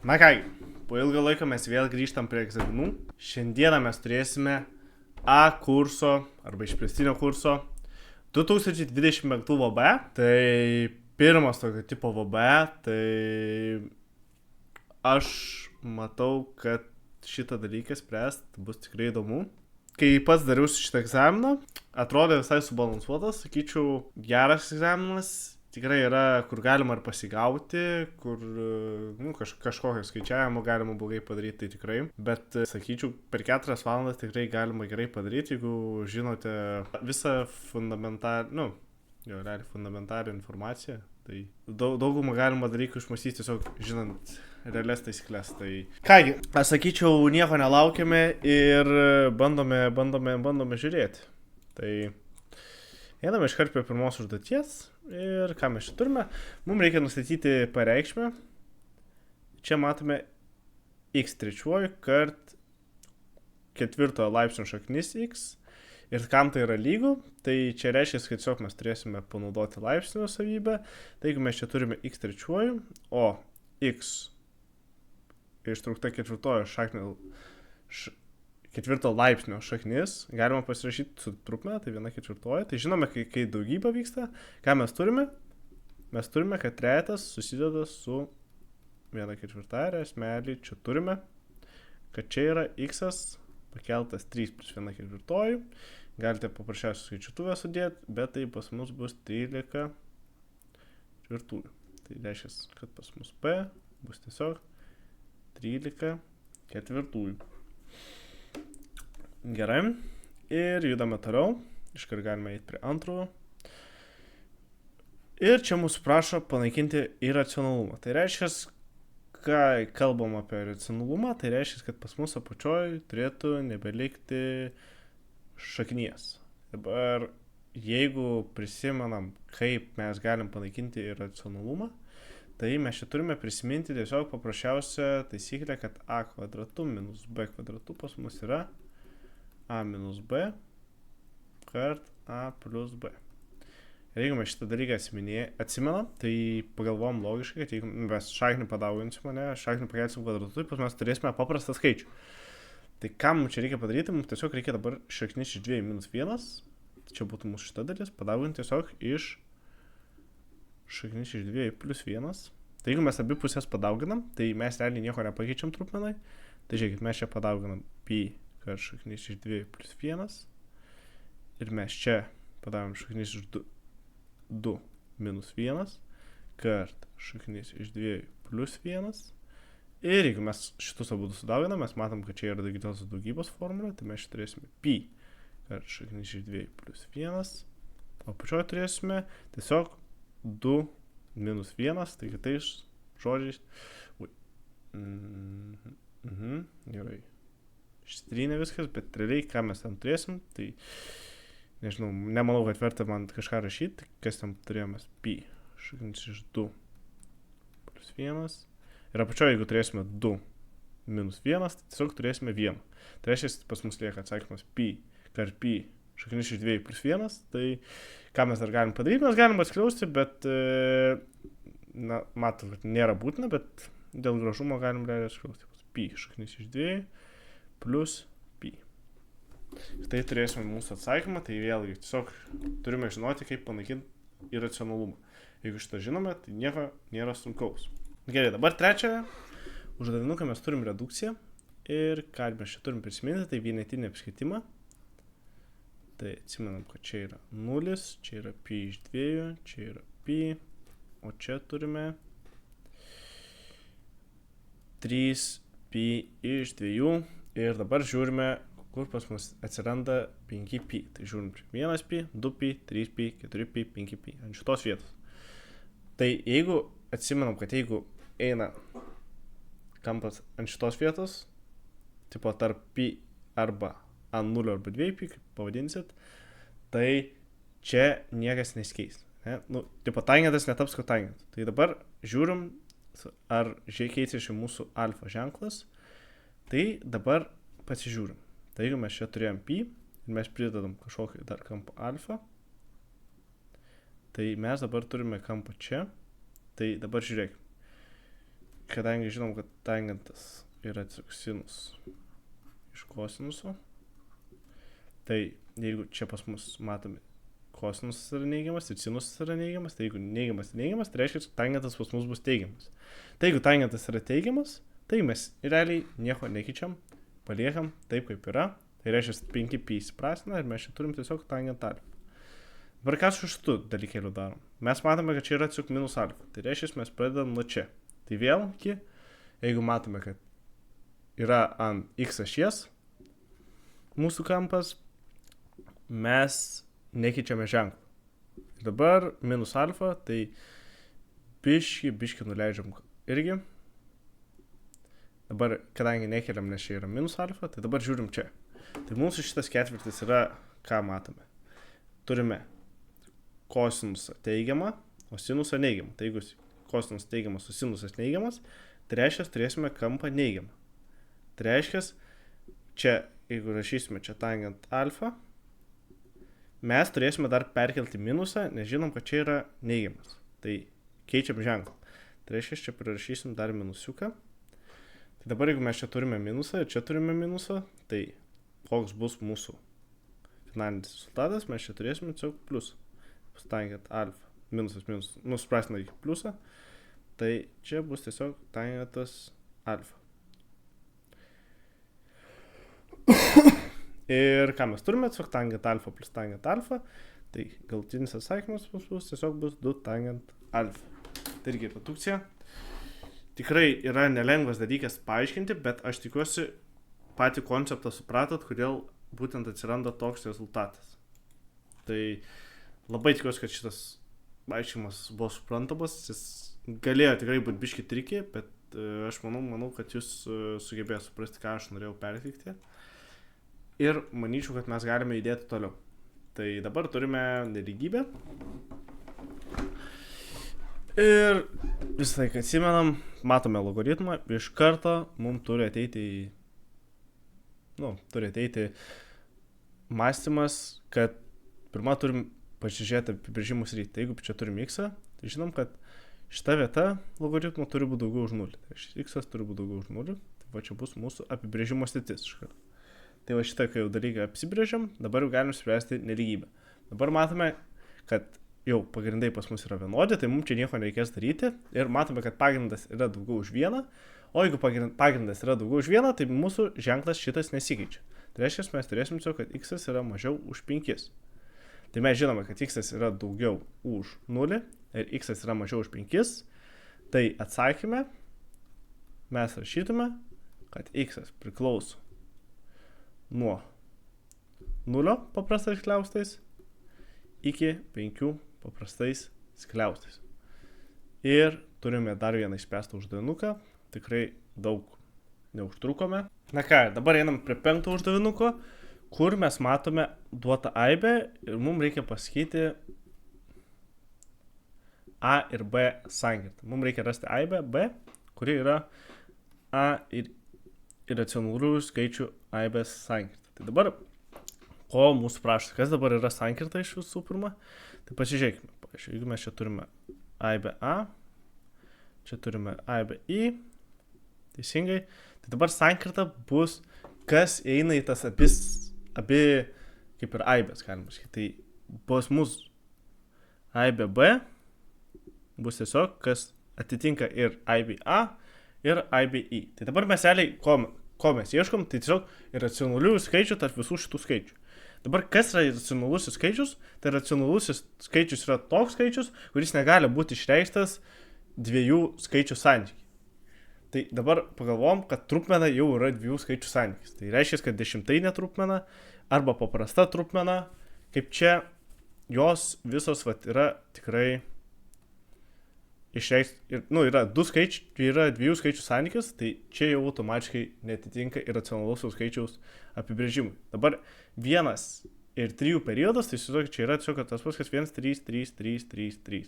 Na kągi, po ilgą laiką mes vėl grįžtam prie egzaminų. Šiandieną mes turėsime A kurso arba išplėstinio kurso 2025 VB. Tai pirmas tokio tipo VB, tai aš matau, kad šitą dalyką spręst bus tikrai įdomu. Kai pats dariausi šitą egzaminą, atrodė visai subalansuotas, sakyčiau, geras egzaminas. Tikrai yra, kur galima ir pasigauti, kur kažkokio skaičiavimo galima blogai padaryti, tai tikrai. Bet, sakyčiau, per 4 valandas tikrai galima gerai padaryti, jeigu žinote visą fundamentalią informaciją. Tai daugumą galima dalykų išmąstyti tiesiog žinant realias taisyklės. Tai kągi, aš sakyčiau, nieko nelaukiame ir bandome žiūrėti. Tai einame iškart prie pirmos užduoties ir ką mes čia turime. Mums reikia nustatyti pareikšmę. Čia matome x trečiuoju kart ketvirtojo laipsnio šaknis x. Ir kam tai yra lygu, tai čia reiškia, kad tiesiog mes turėsime panaudoti laipsnio savybę. Tai jeigu mes čia turime x trečiuoju, o x ištraukta ketvirto laipsnio šaknis, galima pasirašyti su trukme, tai 1/4. Tai žinome, kai daugybė vyksta, ką mes turime? Mes turime, kad trejetas susideda su 1/4 ir esmelį čia turime, kad čia yra x pakeltas 3 plus 1/4. Galite paprasčiausiai skaičiuotuvę sudėti, bet tai pas mus bus 13 ketvirtųjų. Tai reiškia, kad pas mus p bus tiesiog 13 ketvirtųjų. Gerai. Ir judame toliau. Iškart galime eiti prie antrojo. Ir čia mūsų prašo panaikinti iracionalumą. Tai reiškia, kai kalbam apie racionalumą, tai reiškia, kad pas mus apačioj turėtų nebelikti šaknies. Dabar, jeigu prisimenam, kaip mes galim panaikinti iracionalumą, tai mes čia turime prisiminti tiesiog paprasčiausią taisyklę, kad a kvadratu minus b kvadratu pas mus yra a minus b kart a plus b. Ir jeigu mes šitą dalyką atsimenam, tai pagalvom logiškai, kad jeigu mes šaknį padauginsim, šaknį pakelsim kvadratu, tai mes turėsime paprastą skaičių. Tai ką mums čia reikia padaryti, mums tiesiog reikia dabar šaknis iš 2 minus 1, tai čia būtų mūsų šita dalis, padauginti tiesiog iš šaknis iš 2 plus 1. Tai jeigu mes abi pusės padauginam, tai mes realiai nieko nepakeičiam trupmenai. Tai žiūrėkit, mes čia padauginam pi kart šaknis iš 2 plus 1 ir mes čia padauginam šaknis iš 2 minus 1 kart šaknis iš 2 plus 1. Ir jeigu mes šitus abu sudauginam, mes matom, kad čia yra didžiosios daugybos formulė, tai mes čia turėsime pi kart šaknis iš 2 plus 1, o pačioje turėsime tiesiog 2 minus 1, tai kitais žodžiais. Gerai. Ištrynė viskas, bet realiai, ką mes ten turėsim, tai nežinau, nemanau, kad verta man kažką rašyti, kas ten turėjome pi šaknis iš 2 plus 1. Ir apačioje, jeigu turėsime 2 minus 1, tai tiesiog turėsime 1. Tai reiškia, pas mus lieka atsakymas pi kart pi šaknis iš 2 plus 1. Tai ką mes dar galim padaryti, mes galim atskliausti, bet, matom, kad nėra būtina, bet dėl gražumo galim realiai atskliausti. Pi šaknis iš 2 plus pi. Ir tai turėsime mūsų atsakymą, tai vėlgi tiesiog turime žinoti, kaip panaikinti iracionalumą. Jeigu šitą žinome, tai nieko nėra sunkaus. Gerai, dabar trečią uždavinuką mes turim redukciją ir ką mes čia turim prisiminti, tai vienetinį apskaitimą. Tai atsimenam, kad čia yra 0, čia yra pi iš 2, čia yra pi, o čia turime 3 pi iš 2 ir dabar žiūrime, kur pas mus atsiranda 5 pi. Tai žiūrim 1 pi, 2 pi, 3 pi, 4 pi, 5 pi ant šitos vietos. Tai jeigu atsimenam, kad jeigu eina kampas ant šitos vietos, tipo tarp pi arba ant 0 arba 2 pi, kaip pavadinsit, tai čia niekas nesikeis. Ne? Tipo tangentas netaps kotangentu. Tai dabar žiūrim, ar keičiasi mūsų alfa ženklas. Tai dabar pasižiūrim. Tai jeigu mes čia turėjom pi ir mes pridedam kažkokį dar kampą alfa, tai mes dabar turime kampą čia. Tai dabar žiūrėk. kadangi žinom, kad tangentas yra tiesiog sinus iš kosinuso, tai jeigu čia pas mus matome kosinusas yra neigiamas ir sinusas yra neigiamas, tai jeigu neigiamas, tai reiškia, kad tangentas pas mus bus teigiamas. Tai jeigu tangentas yra teigiamas, tai mes realiai nieko nekeičiam, paliekam taip, kaip yra. Tai reiškia, 5pi įsiprastina ir mes čia turim tiesiog tangent alfa. Dabar ką su šitų dalykėlių darom? Mes matome, kad čia yra tiesiog minus alfa. Tai reiškia, mes pradedam nuo čia. Tai vėlgi, jeigu matome, kad yra ant x ašies mūsų kampas, mes nekeičiame ženklą. Dabar minus alfa, tai biški nuleidžiam irgi. Dabar, kadangi nekeliam, nes čia yra minus alfa, tai dabar žiūrim čia. Tai mūsų šitas ketvirtis yra, ką matome. Turime kosinusą teigiamą, o sinusą neigiamą. Tai jeigu kosinus teigiamas, o sinusas neigiamas, tai reiškia, turėsime kampą neigiamą. Tai reiškia, čia, jeigu rašysime čia tangent alfa, mes turėsime dar perkelti minusą, nes žinom, kad čia yra neigiamas. Tai keičiam ženklą. Tai reiškia, čia prirašysim dar minusiuką. Tai dabar, jeigu mes čia turime minusą ir čia turime minusą, tai koks bus mūsų finalinis rezultatas, mes čia turėsime tiesiog pliusą. Tangent alfa. Minusas, suprasime iki pliusą. Tai čia bus tiesiog tangentas alfa. Ir ką mes turime, tiesiog tangent alfa plus tangent alfa. Tai galutinis atsakymas bus tiesiog bus 2 tangent alfa. Tai irgi redukcija. Tikrai yra nelengvas dalykas paaiškinti, bet aš tikiuosi patį konceptą supratot, kodėl būtent atsiranda toks rezultatas. Tai labai tikiuosi, kad šitas aiškimas buvo suprantamas. Jis galėjo tikrai būti biški triki, bet aš manau, kad jūs sugebėjo suprasti, ką aš norėjau perteikti. Ir manyčiau, kad mes galime judėti toliau. Tai dabar turime nelygybę. Ir visą laiką atsimenam, matome logaritmą, iš karto mums turi ateiti mąstymas, kad pirmą turim pasižiūrėti apibrėžimus rytį. Tai jeigu čia turim x, tai žinom, kad šita vieta logaritmo turi būti daugiau už 0. Tai x turi būti daugiau už 0. Tai va čia bus mūsų apibrėžimo sritis iš karto. Tai va šitą, kai jau dalyką apsibrėžiam, dabar jau galim spręsti nelygybę. Dabar matome, kad jau pagrindai pas mus yra vienodi, tai mums čia nieko nereikės daryti. Ir matome, kad pagrindas yra daugiau už 1. O jeigu pagrindas yra daugiau už 1, tai mūsų ženklas šitas nesikeičia. Tai reiškia, mes turėsim tiesiog, kad x yra mažiau už 5. Tai mes žinome, kad x yra daugiau už 0 ir x yra mažiau už 5. Tai atsakyme mes rašytume, kad x priklauso nuo 0 paprastais skliaustais iki 5 paprastais skliaustais. Ir turime dar vieną išspręstą uždavinuką. Tikrai daug neužtrukome. Na ką, dabar einam prie 5 uždavinuko, kur mes matome duotą aibę ir mums reikia pasakyti A ir B sankirtą. Mums reikia rasti aibę B, kuri yra A ir racionalių skaičių aibės sankirta. Tai dabar, ko mūsų prašo, kas dabar yra sankirta iš visų pirma, tai pasižiūrėkime. Pavyzdžiui, jeigu mes čia turime aibę A, čia turime aibę I, teisingai, tai dabar sankirta bus, kas eina į tas abi kaip ir aibės, galima sakyti. Tai bus mūsų aibė B, bus tiesiog, kas atitinka ir aibė A, ir aibė I. Tai dabar mes realiai, ko mes ieškom, tai tiesiog racionalių skaičių tarp visų šitų skaičių. Dabar kas yra racionalusis skaičius? Tai racionalusis skaičius yra toks skaičius, kuris negali būti išreikštas dviejų skaičių santykiai. Tai dabar pagalvom, kad trupmena jau yra dviejų skaičių santykis. Tai reiškia, kad dešimtainė trupmena arba paprasta trupmena, kaip čia jos visos yra tikrai išreikšti, yra du skaičiai, yra dviejų skaičių santykis, tai čia jau automatiškai netitinka ir racionalaus skaičiaus apibrėžimui. Dabar 1 ir 3 periodas, tai čia yra tiesiog tas pats, kas 1, 3, 3, 3, 3, 3.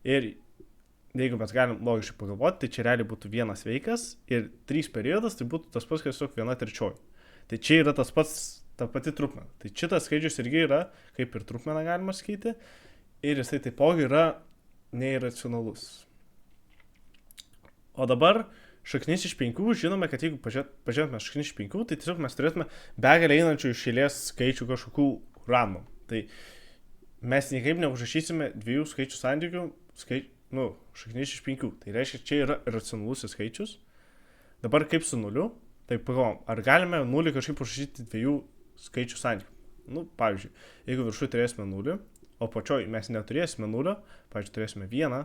Ir jeigu mes galim logiškai pagalvoti, tai čia realiai būtų 1 sveikas ir 3 periodas, tai būtų tas pats, kas tiesiog 1/3. Tai čia yra tas pats, ta pati trupmena. Tai šitas skaičius irgi yra, kaip ir trupmena galima sakyti, ir jisai taipogi yra neiracionalus. O dabar šaknis iš 5, žinome, kad jeigu pažiūrėtume šaknis iš 5, tai tiesiog mes turėtume begalę einančių iš eilės skaičių kažkokių random. Tai mes niekaip neužrašysime dviejų skaičių santykių, šaknis iš 5. Tai reiškia, čia yra racionalusis skaičius. Dabar kaip su nuliu, tai pagalvom, ar galime nulį kažkaip užrašyti dviejų skaičių santykių. Pavyzdžiui, jeigu viršui turėsime nulį, o pačioj mes neturėsime nulio, pavyzdžiui, turėsime 1,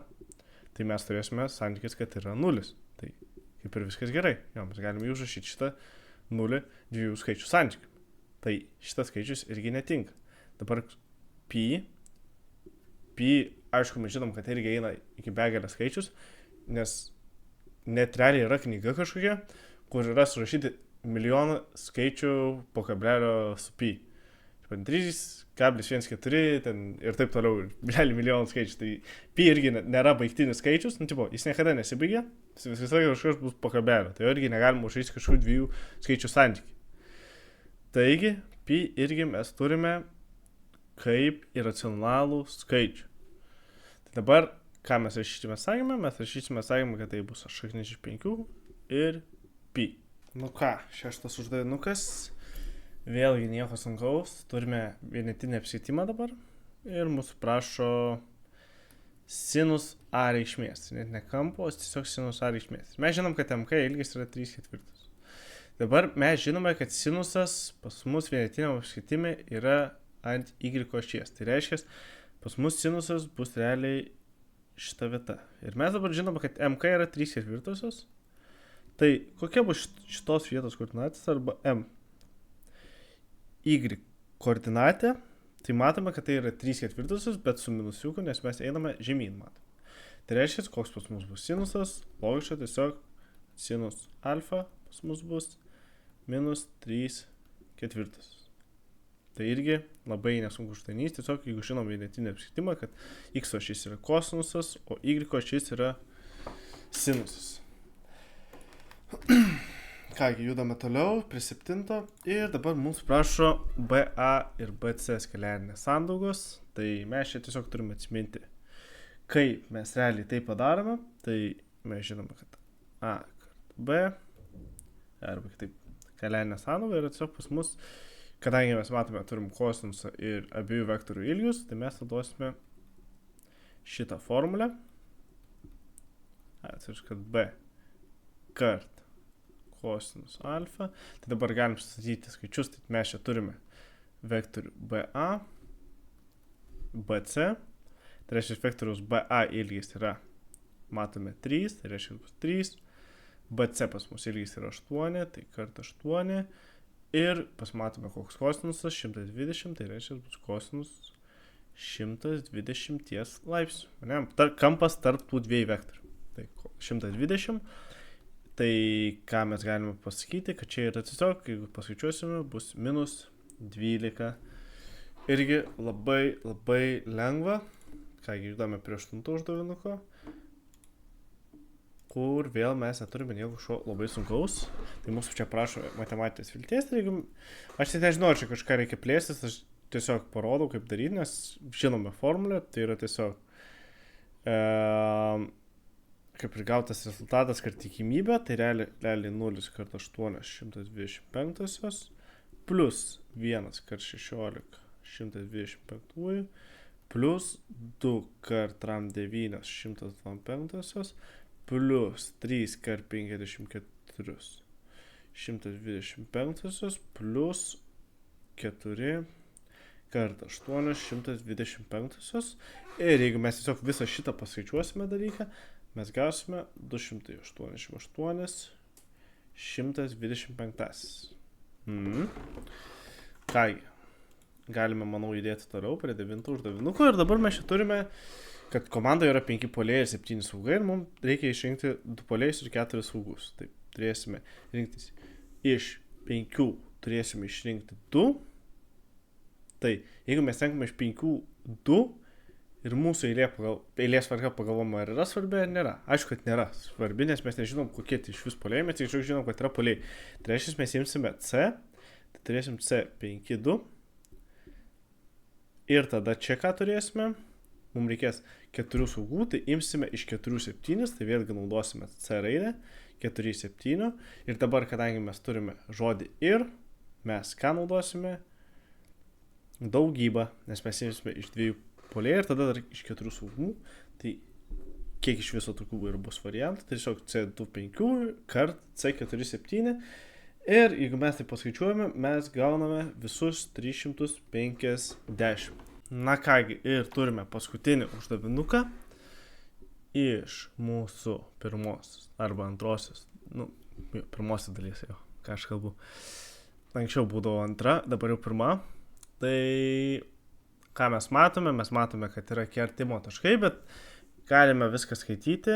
tai mes turėsime santykis, kad yra 0. Tai kaip ir viskas gerai. Jo, mes galime užrašyti šitą 0 dviejų skaičių santykių. Tai šitas skaičius irgi netinka. Dabar pi, aišku, mes žinom, kad irgi eina iki begalės skaičius, nes net realiai yra knyga kažkokia, kur yra surašyti milijoną skaičių po kablelio su pi. 3,14 ten ir taip toliau, milijonų skaičių. Tai pi irgi nėra baigtinis skaičius, jis niekada nesibaigia, jis visą laiką kažkas bus po kablelio. Tai irgi negalima užrašyti kažkokių dviejų skaičių santykį. Taigi, pi irgi mes turime kaip iracionalų skaičių. Tai dabar, ką mes rašysime sakymą? Mes rašysime sakymą, kad tai bus šaknis iš 5 ir pi. Šeštas uždavinukas. Vėlgi nieko sunkaus. Turime vienetinį apskaitimą dabar. Ir mūsų prašo sinus a reikšmės. Net ne kampo, o tiesiog sinus a reikšmės. Mes žinom, kad mk ilgis yra 3/4. Dabar mes žinome, kad sinusas pas mus vienetiniam apskaitime yra ant y ašies. Tai reiškia, pas mus sinusas bus realiai šita vieta. Ir mes dabar žinome, kad mk yra 3/4. Tai kokia bus šitos vietos koordinatės arba m? Y koordinatė, tai matome, kad tai yra 3/4, bet su minusiuku, nes mes einame žemyn, matome. Tai reiškia, koks pas mus bus sinusas, logiška tiesiog sinus alfa pas mus bus minus 3/4. Tai irgi labai nesunku uždavinys, tiesiog jeigu žinom vienetinį apskaitimą, kad x ašis yra kosinusas, o y ašis yra sinusas. Kągi, judame toliau prie 7 ir dabar mums prašo BA ir BC skaliarinės sandaugos. Tai mes čia tiesiog turime atsiminti, kaip mes realiai tai padarome. Tai mes žinome, kad A kart B arba kitaip skaliarinė sandauga yra tiesiog pas mus, kadangi mes matome, turim kosinusą ir abiejų vektorių ilgius, tai mes naudosime šitą formulę. Tai kad B kart kosinus alfa. Tai dabar galim statyti skaičius, tai mes čia turime vektorių BA, BC. Tai reiškia, vektoriaus BA ilgis yra, matome 3, tai reiškia bus 3. BC pas mus ilgis yra 8, tai kart 8. Ir pasimatome, koks kosinusas 120, tai reiškia bus kosinus 120 laipsnių. Kampas tarp tų dviejų vektorių. Tai 120. Tai ką mes galime pasakyti, kad čia yra tiesiog, jeigu paskaičiuosime, bus minus 12. Irgi labai, labai lengva. Kągi, judame prie 8 uždavinuko, kur vėl mes neturime nieko šio labai sunkaus. Tai mūsų čia prašo matematinės vilties. Tai jeigu, aš tai nežinau, čia kažką reikia plėstis, aš tiesiog parodau, kaip daryti, nes žinome formulę, tai yra tiesiog kaip ir gautas rezultatas kart tikimybė, tai realiai 0 kart 8 125 plus 1 kart 16 125 plus 2 kart ram 9 125 plus 3 kart 54 125 plus 4 kart 8 125 ir jeigu mes tiesiog visą šitą paskaičiuosime dalyką, mes gausime 288 125. Kągi, galime, manau, judėti toliau prie 9 uždavinuko ir dabar mes čia turime, kad komandoje yra 5 puolėjai ir 7 saugai ir mums reikia išrinkti 2 puolėjus ir 4 saugus. Taip, turėsime rinktis iš 5, turėsime išrinkti 2. Tai, jeigu mes renkame iš 5 2, ir mūsų eilės tvarka pagalvoma, ar yra svarbi, ar nėra. Aišku, kad nėra svarbi, nes mes nežinom, kokie tai iš vis puolėjai, mes tik žinom, kad yra puolėjai. Tai reiškia, mes imsime C, tai turėsim C 5, 2. Ir tada čia ką turėsime? mums reikės 4 saugų, tai imsime iš 4 7, tai vėlgi naudosime C raidę, 4 7. Ir dabar, kadangi mes turime žodį ir, mes ką naudosime? Daugybą, nes mes imsime iš 2 polėjų ir tada dar iš 4 saugų. Tai kiek iš viso tokių ir bus variantų, tai tiesiog C25 kart C4 7. Ir jeigu mes tai paskaičiuojame, mes gauname visus 350. Na kągi, ir turime paskutinį uždavinuką iš mūsų pirmosios arba antrosios, pirmosios dalies jau, ką aš kalbu. Anksčiau būdavo antra, dabar jau pirma. Tai ką mes matome? Mes matome, kad yra kertimo taškai, bet galime viską skaityti.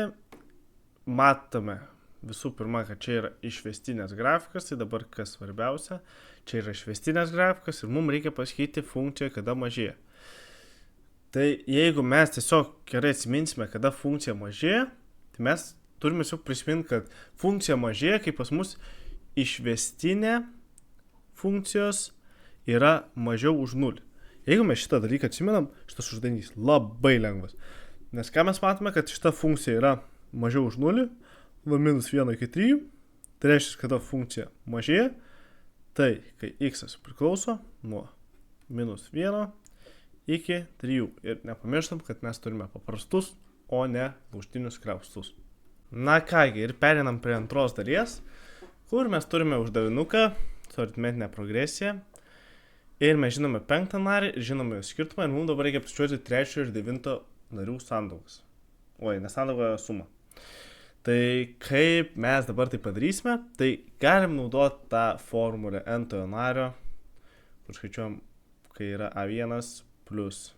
Matome visų pirma, kad čia yra išvestinės grafikas, tai dabar kas svarbiausia, čia yra išvestinės grafikas ir mums reikia pasakyti funkciją, kada mažėja. Tai jeigu mes tiesiog gerai atsiminsime, kada funkcija mažėja, tai mes turime tiesiog prisiminti, kad funkcija mažėja, kai pas mus išvestinė funkcijos yra mažiau už 0. Jeigu mes šitą dalyką atsiminam, šitas uždavinys labai lengvas. Nes ką mes matome, kad šita funkcija yra mažiau už 0, nuo minus 1 iki 3, tai reiškia, kada funkcija mažėja, tai kai x priklauso nuo minus 1 iki 3. Ir nepamirštam, kad mes turime paprastus, o ne laužtinius kreustus. Na kągi, ir perinam prie antros dalies, kur mes turime uždavinuką su aritmetinė progresija. Ir mes žinome 5 narį, žinome jo skirtumą ir mums dabar reikia apskaičiuoti 3 ir 9 narių sandaugas. Ne sandaugą, sumą. Tai kaip mes dabar tai padarysime, tai galim naudoti tą formulę n-tojo nario, kur skaičiuojam, kai yra a1 plus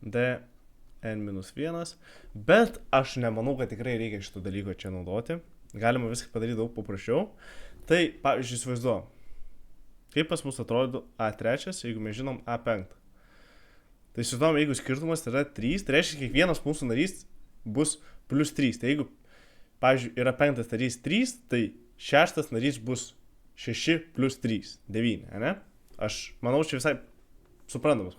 d n-1, bet aš nemanau, kad tikrai reikia šito dalyko čia naudoti. Galima viską padaryti daug paprasčiau. Tai, pavyzdžiui, įsivaizduojam, kaip pas mus atrodo a3, jeigu mes žinom a5. Tai įsivaizduojam, jeigu skirtumas yra 3, tai reiškia, kiekvienas mūsų narys bus plus 3. Tai jeigu, pavyzdžiui, yra 5 narys 3, tai 6 narys bus 6 plus 3, 9, ne? Aš manau, čia visai suprantamas,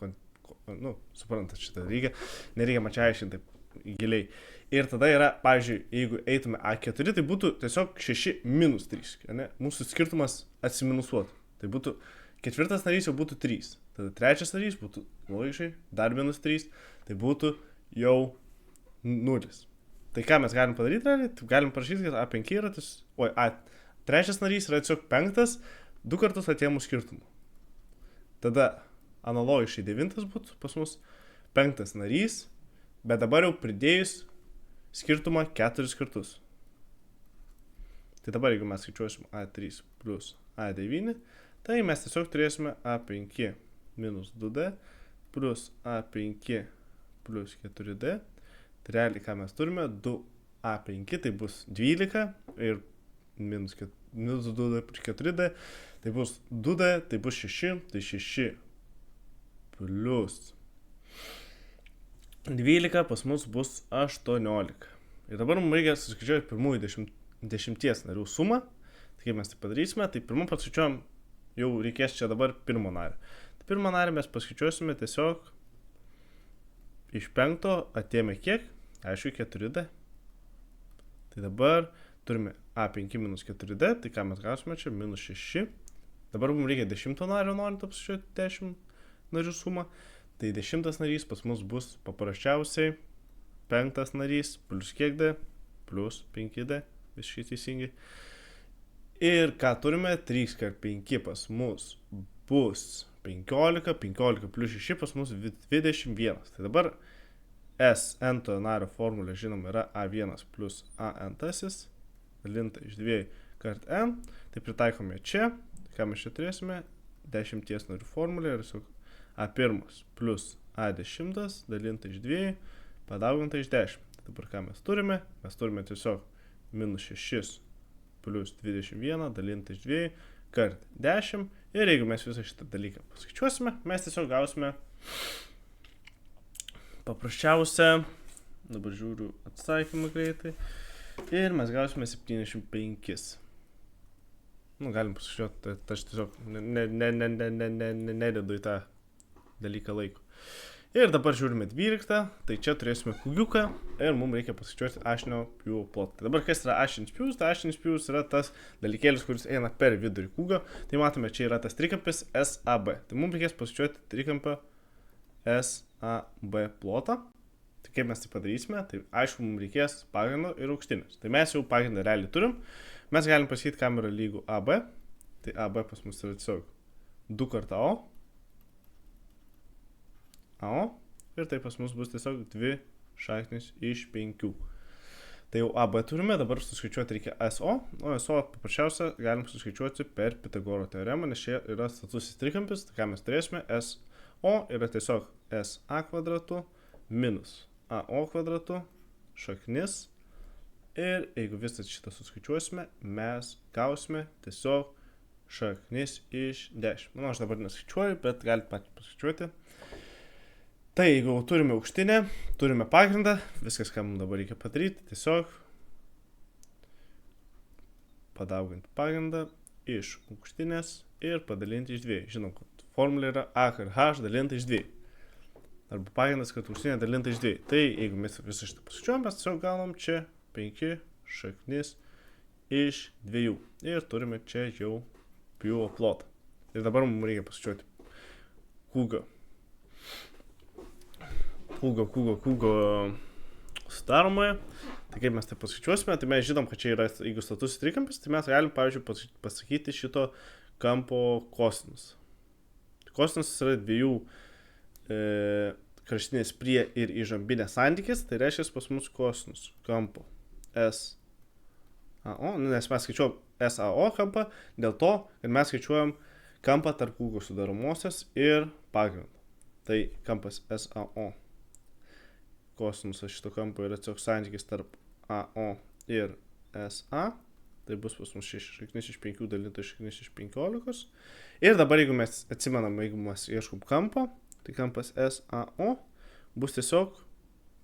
suprantat šitą dalyką, nereikia man čia aiškinti taip giliai. Ir tada yra, pavyzdžiui, jeigu eitume A4, tai būtų tiesiog 6 minus 3, ne? Mūsų skirtumas atsiminusuotų. Tai būtų ketvirtas narys jau būtų 3. Tada trečias narys būtų logiškai, dar minus 3, tai būtų jau 0. Tai ką mes galim padaryti, realiai? Tai galim parašyti, kad A5 yra, trečias narys yra tiesiog 5, 2 kartus atėmų skirtumų. Tada analogiškai 9 būtų pas mus 5 narys, bet dabar jau pridėjus skirtumą 4 kartus. Tai dabar, jeigu mes skaičiuosim A3 plus A9, tai mes tiesiog turėsime A5 minus 2D plus A5 plus 4D. Tai realiai, ką mes turime, 2A5, tai bus 12 ir minus 2D plus 4D, tai bus 2D, tai bus 6, tai 6 plus 12 pas mus bus 18. Ir dabar mums reikia suskaičiuoti pirmųjų 10 narių sumą. Tai kaip mes tai padarysime, tai pirmą paskaičiuojam, jau reikės čia dabar pirmo nario. Tai pirmą narį mes paskaičiuosime tiesiog iš 5 atėmė kiek? Aišku, 4D. Tai dabar turime A5 minus 4D, tai ką mes gausime čia? Minus 6. Dabar mums reikia 10 nario, norint apskaičiuoti 10 narių sumą. Tai 10 narys pas mus bus paprasčiausiai 5 narys plus kiek D? Plus 5D, visiškai teisingai. Ir ką turime? 3 kart 5 pas mus bus 15, 15 plus 6 pas mus 21. Tai dabar S n-tojo nario formulė, žinom, yra A1 plus AN-tasis, dalinta iš 2 kart N. Tai pritaikome čia. Ką mes čia turėsime? 10 narių formulė ir A1 plus A10 dalinta iš 2, padauginta iš 10. Dabar ką mes turime? Mes turime tiesiog minus 6 plus 21 dalinta iš 2 kart 10. Ir jeigu mes visą šitą dalyką paskaičiuosime, mes tiesiog gausime paprasčiausią, dabar žiūriu atsakymą greitai, ir mes gausime 75. Galim paskaičiuoti, tai aš tiesiog nededu į tą dalyką laiko. Ir dabar žiūrime 12, tai čia turėsime kūgiuką ir mums reikia paskaičiuoti ašinio pjūvio plotą. Tai dabar kas yra ašinis pjūvis? Tai ašinis pjūvis yra tas dalykėlis, kuris eina per vidurį kūgio. Tai matome, čia yra tas trikampis SAB. Tai mums reikės paskaičiuoti trikampio SAB plotą. Tai kaip mes tai padarysime? Tai aišku, mums reikės pagrindo ir aukštinės. Tai mes jau pagrindą realiai turim. Mes galim pasakyti, kam yra lygu AB. Tai AB pas mus yra tiesiog 2 kartą AO. Ir tai pas mus bus tiesiog 2 šaknis iš 5. Tai jau AB turime, dabar suskaičiuoti reikia SO. O SO paprasčiausia galim suskaičiuoti per Pitagoro teoremą, nes čia yra statusis trikampis. Tai ką mes turėsime? SO yra tiesiog SA kvadratu minus AO kvadratu šaknis. Ir jeigu visą šitą suskaičiuosime, mes gausime tiesiog šaknis iš 10. Manau, aš dabar neskaičiuoju, bet galite patys paskaičiuoti. Tai jeigu turime aukštinę, turime pagrindą, viskas, ką mums dabar reikia padaryti, tiesiog padauginti pagrindą iš aukštinės ir padalinti iš 2. Žinom, kad formulė yra A ir H dalinta iš 2. Arba pagrindas, kad aukštinė dalinta iš 2. Tai jeigu mes visą šitą paskaičiuojam, mes tiesiog gaunam čia 5 šaknis iš 2. Ir turime čia jau pjūvio plotą. Ir dabar mums reikia paskaičiuoti kūgio sudaromoje. Tai kaip mes tai paskaičiuosime, tai mes žinom, kad čia yra, jeigu statusis trikampis, tai mes galim, pavyzdžiui, pasakyti šito kampo kosinus. Kosinus yra 2 kraštinės prie ir įžambinės santykis, tai reiškia pas mus kosinus kampo SAO, nes mes skaičiuojam SAO kampą, dėl to, kad mes skaičiuojam kampą tarp kūgio sudaromosios ir pagrindo. Tai kampas SAO. Kosinusas šito kampo yra tiesiog santykis tarp AO ir SA. Tai bus pas mus 6 šaknis iš 5 dalinta šaknis iš 15. Ir dabar, jeigu mes atsimenam, jeigu mes ieškom kampo, tai kampas SAO bus tiesiog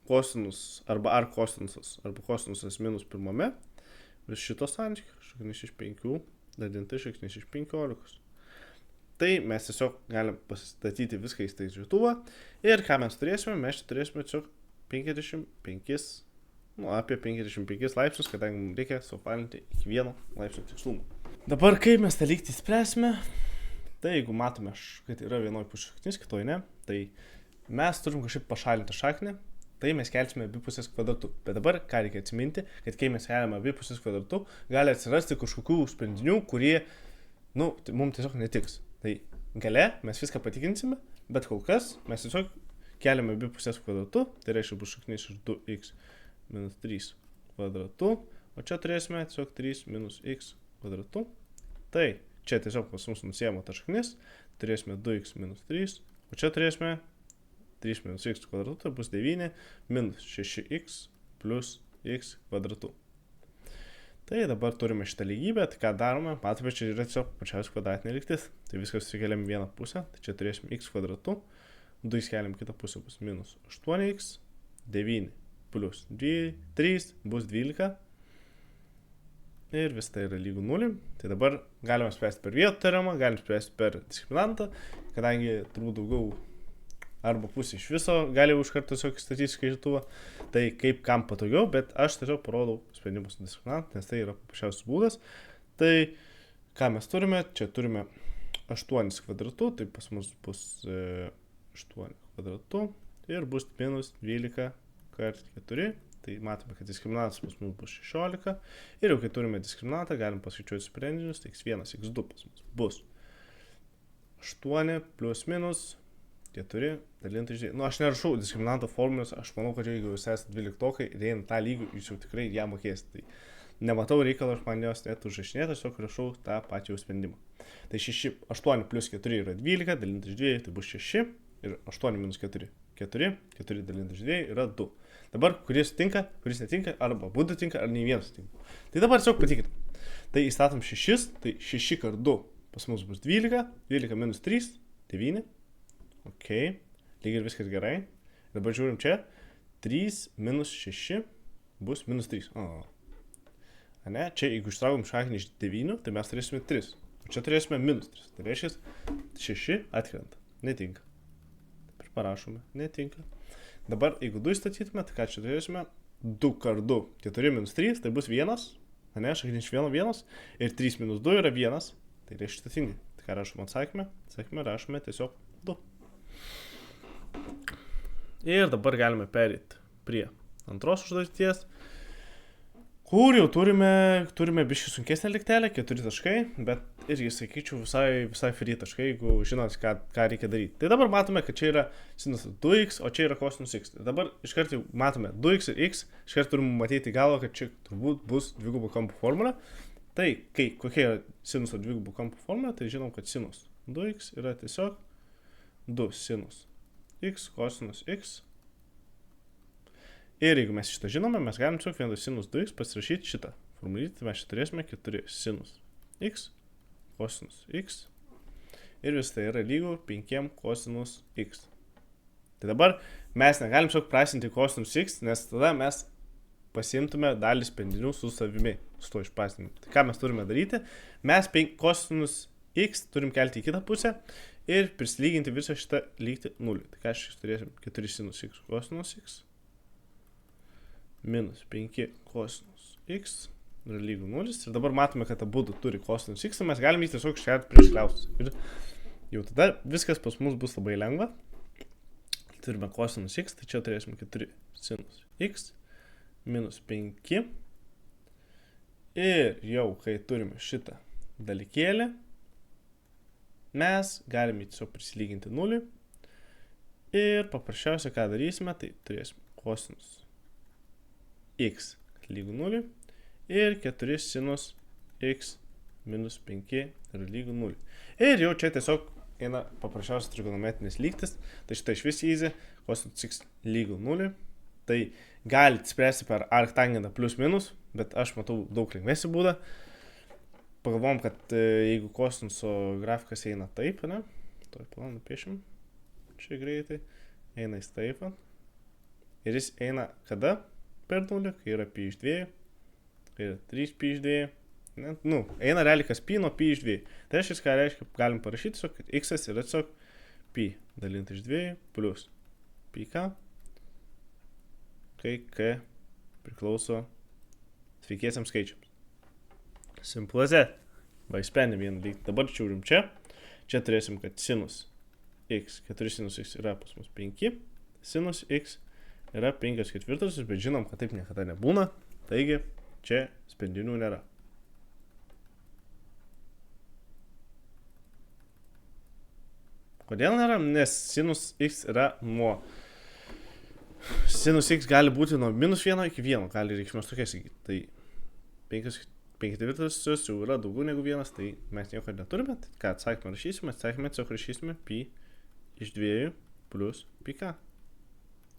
kosinus arba ar kosinusas, arba kosinusas minus pirmame. Vis šito santykio šaknis iš 5 dalinta šaknis iš 15. Tai mes tiesiog galim pasistatyti viską į skaičiuotuvą. Ir ką mes turėsime? Mes čia turėsime tiesiog 55, apie 55 laipsnius, kadangi mums reikia suapvalinti iki 1 laipsnio tikslumo. Dabar kaip mes tą lygtį spręsime, tai jeigu matome, kad yra vienoje pusėje šaknis, kitoje ne, tai mes turim kažkaip pašalinti šaknį, tai mes kelsime abi pusės kvadratu. Bet dabar ką reikia atsiminti, kad kai mes keliame abi pusės kvadratu, gali atsirasti kažkokių sprendinių, kurie, mums tiesiog netiks. Tai gale mes viską patikinsime, bet kol kas mes tiesiog keliame abi pusės kvadratu, tai reiškia bus šaknis iš 2x minus 3 kvadratu, o čia turėsime tiesiog 3 minus x kvadratu. Tai čia tiesiog pas mus nusiema ta šaknis, turėsime 2x minus 3, o čia turėsime 3 minus x kvadratu, tai bus 9 minus 6x plus x kvadratu. Tai dabar turime šitą lygybę, tai ką darome, matome, čia yra tiesiog pačiausia kvadratinė lygtis, tai viskas susikeliam vieną pusę, tai čia turėsime x kvadratu, 2 keliam kitą pusę bus minus 8x, 9 plus 3 bus 12 ir vis tai yra lygu 0. Tai dabar galime spręsti per vietų teoremą, galime spręsti per diskriminantą, kadangi turbūt daugiau arba pusė iš viso gali už kartą tiesiog statyti skaičiuotuvą, tai kaip kam patogiau, bet aš tiesiog parodau sprendimus diskriminantą, nes tai yra paprasčiausias būdas. Tai ką mes turime, čia turime 8 kvadratu, tai pas mus bus 8 kvadratu ir bus minus 12 kart 4. Tai matome, kad diskriminatas pas mus bus 16. Ir jau kai turime diskriminatą, galim paskaičiuoti sprendinius, tai x1, x2 pas mus bus 8 plus minus 4 dalinta iš 2. Aš nerašau diskriminato formulės, aš manau, kad jeigu jūs esate 12-okai ir einat tą lygį, jūs jau tikrai ją mokėsite. Tai nematau reikalą, aš man jos net užrašinėti, tiesiog rašau tą patį jau sprendimą. Tai 8 plus 4 yra 12, dalinta iš 2, tai bus 6. Ir 8 minus 4, 4 dalinta iš 2 yra 2. Dabar kuris tinka, kuris netinka, arba būdu tinka, ar nei vienas tinka. Tai dabar tiesiog patikrinam. Tai įstatom 6, tai 6 kart 2 pas mus bus 12, 12 minus 3, 9. Ok, lygiai ir viskas gerai. Dabar žiūrim čia, 3 minus 6 bus minus 3. Ne, čia jeigu ištraukom šaknį iš 9, tai mes turėsime 3. O čia turėsime minus 3. Tai reiškia 6 atkrenta, netinka. parašome, netinka. Dabar, jeigu 2 įstatytume, tai ką čia turėsime? 2 kart 2, 4 minus 3, tai bus 1, ne, šaknis iš 1, 1, ir 3 minus 2 yra 1, tai reiškia teisingai. Tai ką rašome atsakymę? Atsakymę rašome tiesiog 2. Ir dabar galime perėti prie antros užduoties, kur jau turime biškį sunkesnę liktelę, 4 taškai, bet irgi sakyčiau visai free taškai, jeigu žinot, ką reikia daryti. Tai dabar matome, kad čia yra sinusas 2x, o čia yra kosinus x. Tai dabar iškart jau matome 2x ir x, iškart turime matyti galvą, kad čia turbūt bus dvigubo kampo formulė. Tai kokia yra sinuso dvigubo kampo formulė, tai žinom, kad sinus 2x yra tiesiog 2 sinus x kosinus x. Ir jeigu mes šitą žinome, mes galim tiesiog vieną sinus 2x pasirašyti šitą formulyti, tai mes šitą turėsime 4 sinus x kosinus x ir vis tai yra lygu 5 kosinus x. Tai dabar mes negalim tiesiog prasinti kosinus x, nes tada mes pasiimtume dalį spindinių su savimi, su to išprasinimu. Tai ką mes turime daryti? Mes kosinus x turim kelti į kitą pusę ir prisilyginti visą šitą lygti 0. Tai ką šis turėsim 4 sinus x kosinus x minus 5 kosinus x yra lygu 0. Ir dabar matome, kad abudu turi kosinus x, mes galime jį tiesiog iškelti prieš kliausus. Ir jau tada viskas pas mus bus labai lengva. Turime kosinus x, tai čia turėsime 4 sinus x minus 5. Ir jau kai turime šitą dalykėlį, mes galime tiesiog prisilyginti 0. Ir paprasčiausiai ką darysime, tai turėsime kosinus x lygu 0 ir 4 sinus x minus 5 yra lygu 0. Ir jau čia tiesiog eina paprasčiausias trigonometrinis lygtis, tai štai iš vis easy, kosinus x lygu 0. Tai galite spręsti per arktangentą plus minus, bet aš matau daug lengvesnį būdą. Pagalvom, kad jeigu kosinuso grafikas eina taip, ne? Toj planą nupiešim, čia greitai, eina jis taip. Ir jis eina kada? Per 0, kai yra pi iš 2, kai yra 3 pi iš 2, eina realiai kas pi nuo pi iš 2. Tai ką reiškia, galim parašyti tiesiog, kad x yra tiesiog pi dalinti iš 2 plus pi k, kai k priklauso sveikiesiams skaičiams. Simple as that. Va, išsprendėm vieną lygtį. Dabar čiūrim čia. Čia turėsim, kad sinus x, 4 sinus x yra pas mus 5, sinus x yra 5/4, bet žinom, kad taip niekada nebūna, taigi čia spindinių nėra. Kodėl nėra? Nes sinus x yra nuo... Sinus x gali būti nuo -1 iki 1, gali reikšmės tokia sakyti. Tai 5/4 jau yra daugiau negu 1, tai mes nieko neturime. Tai ką atsakymą rašysime? Atsakymą tiesiog rašysime pi iš 2 plus pi k.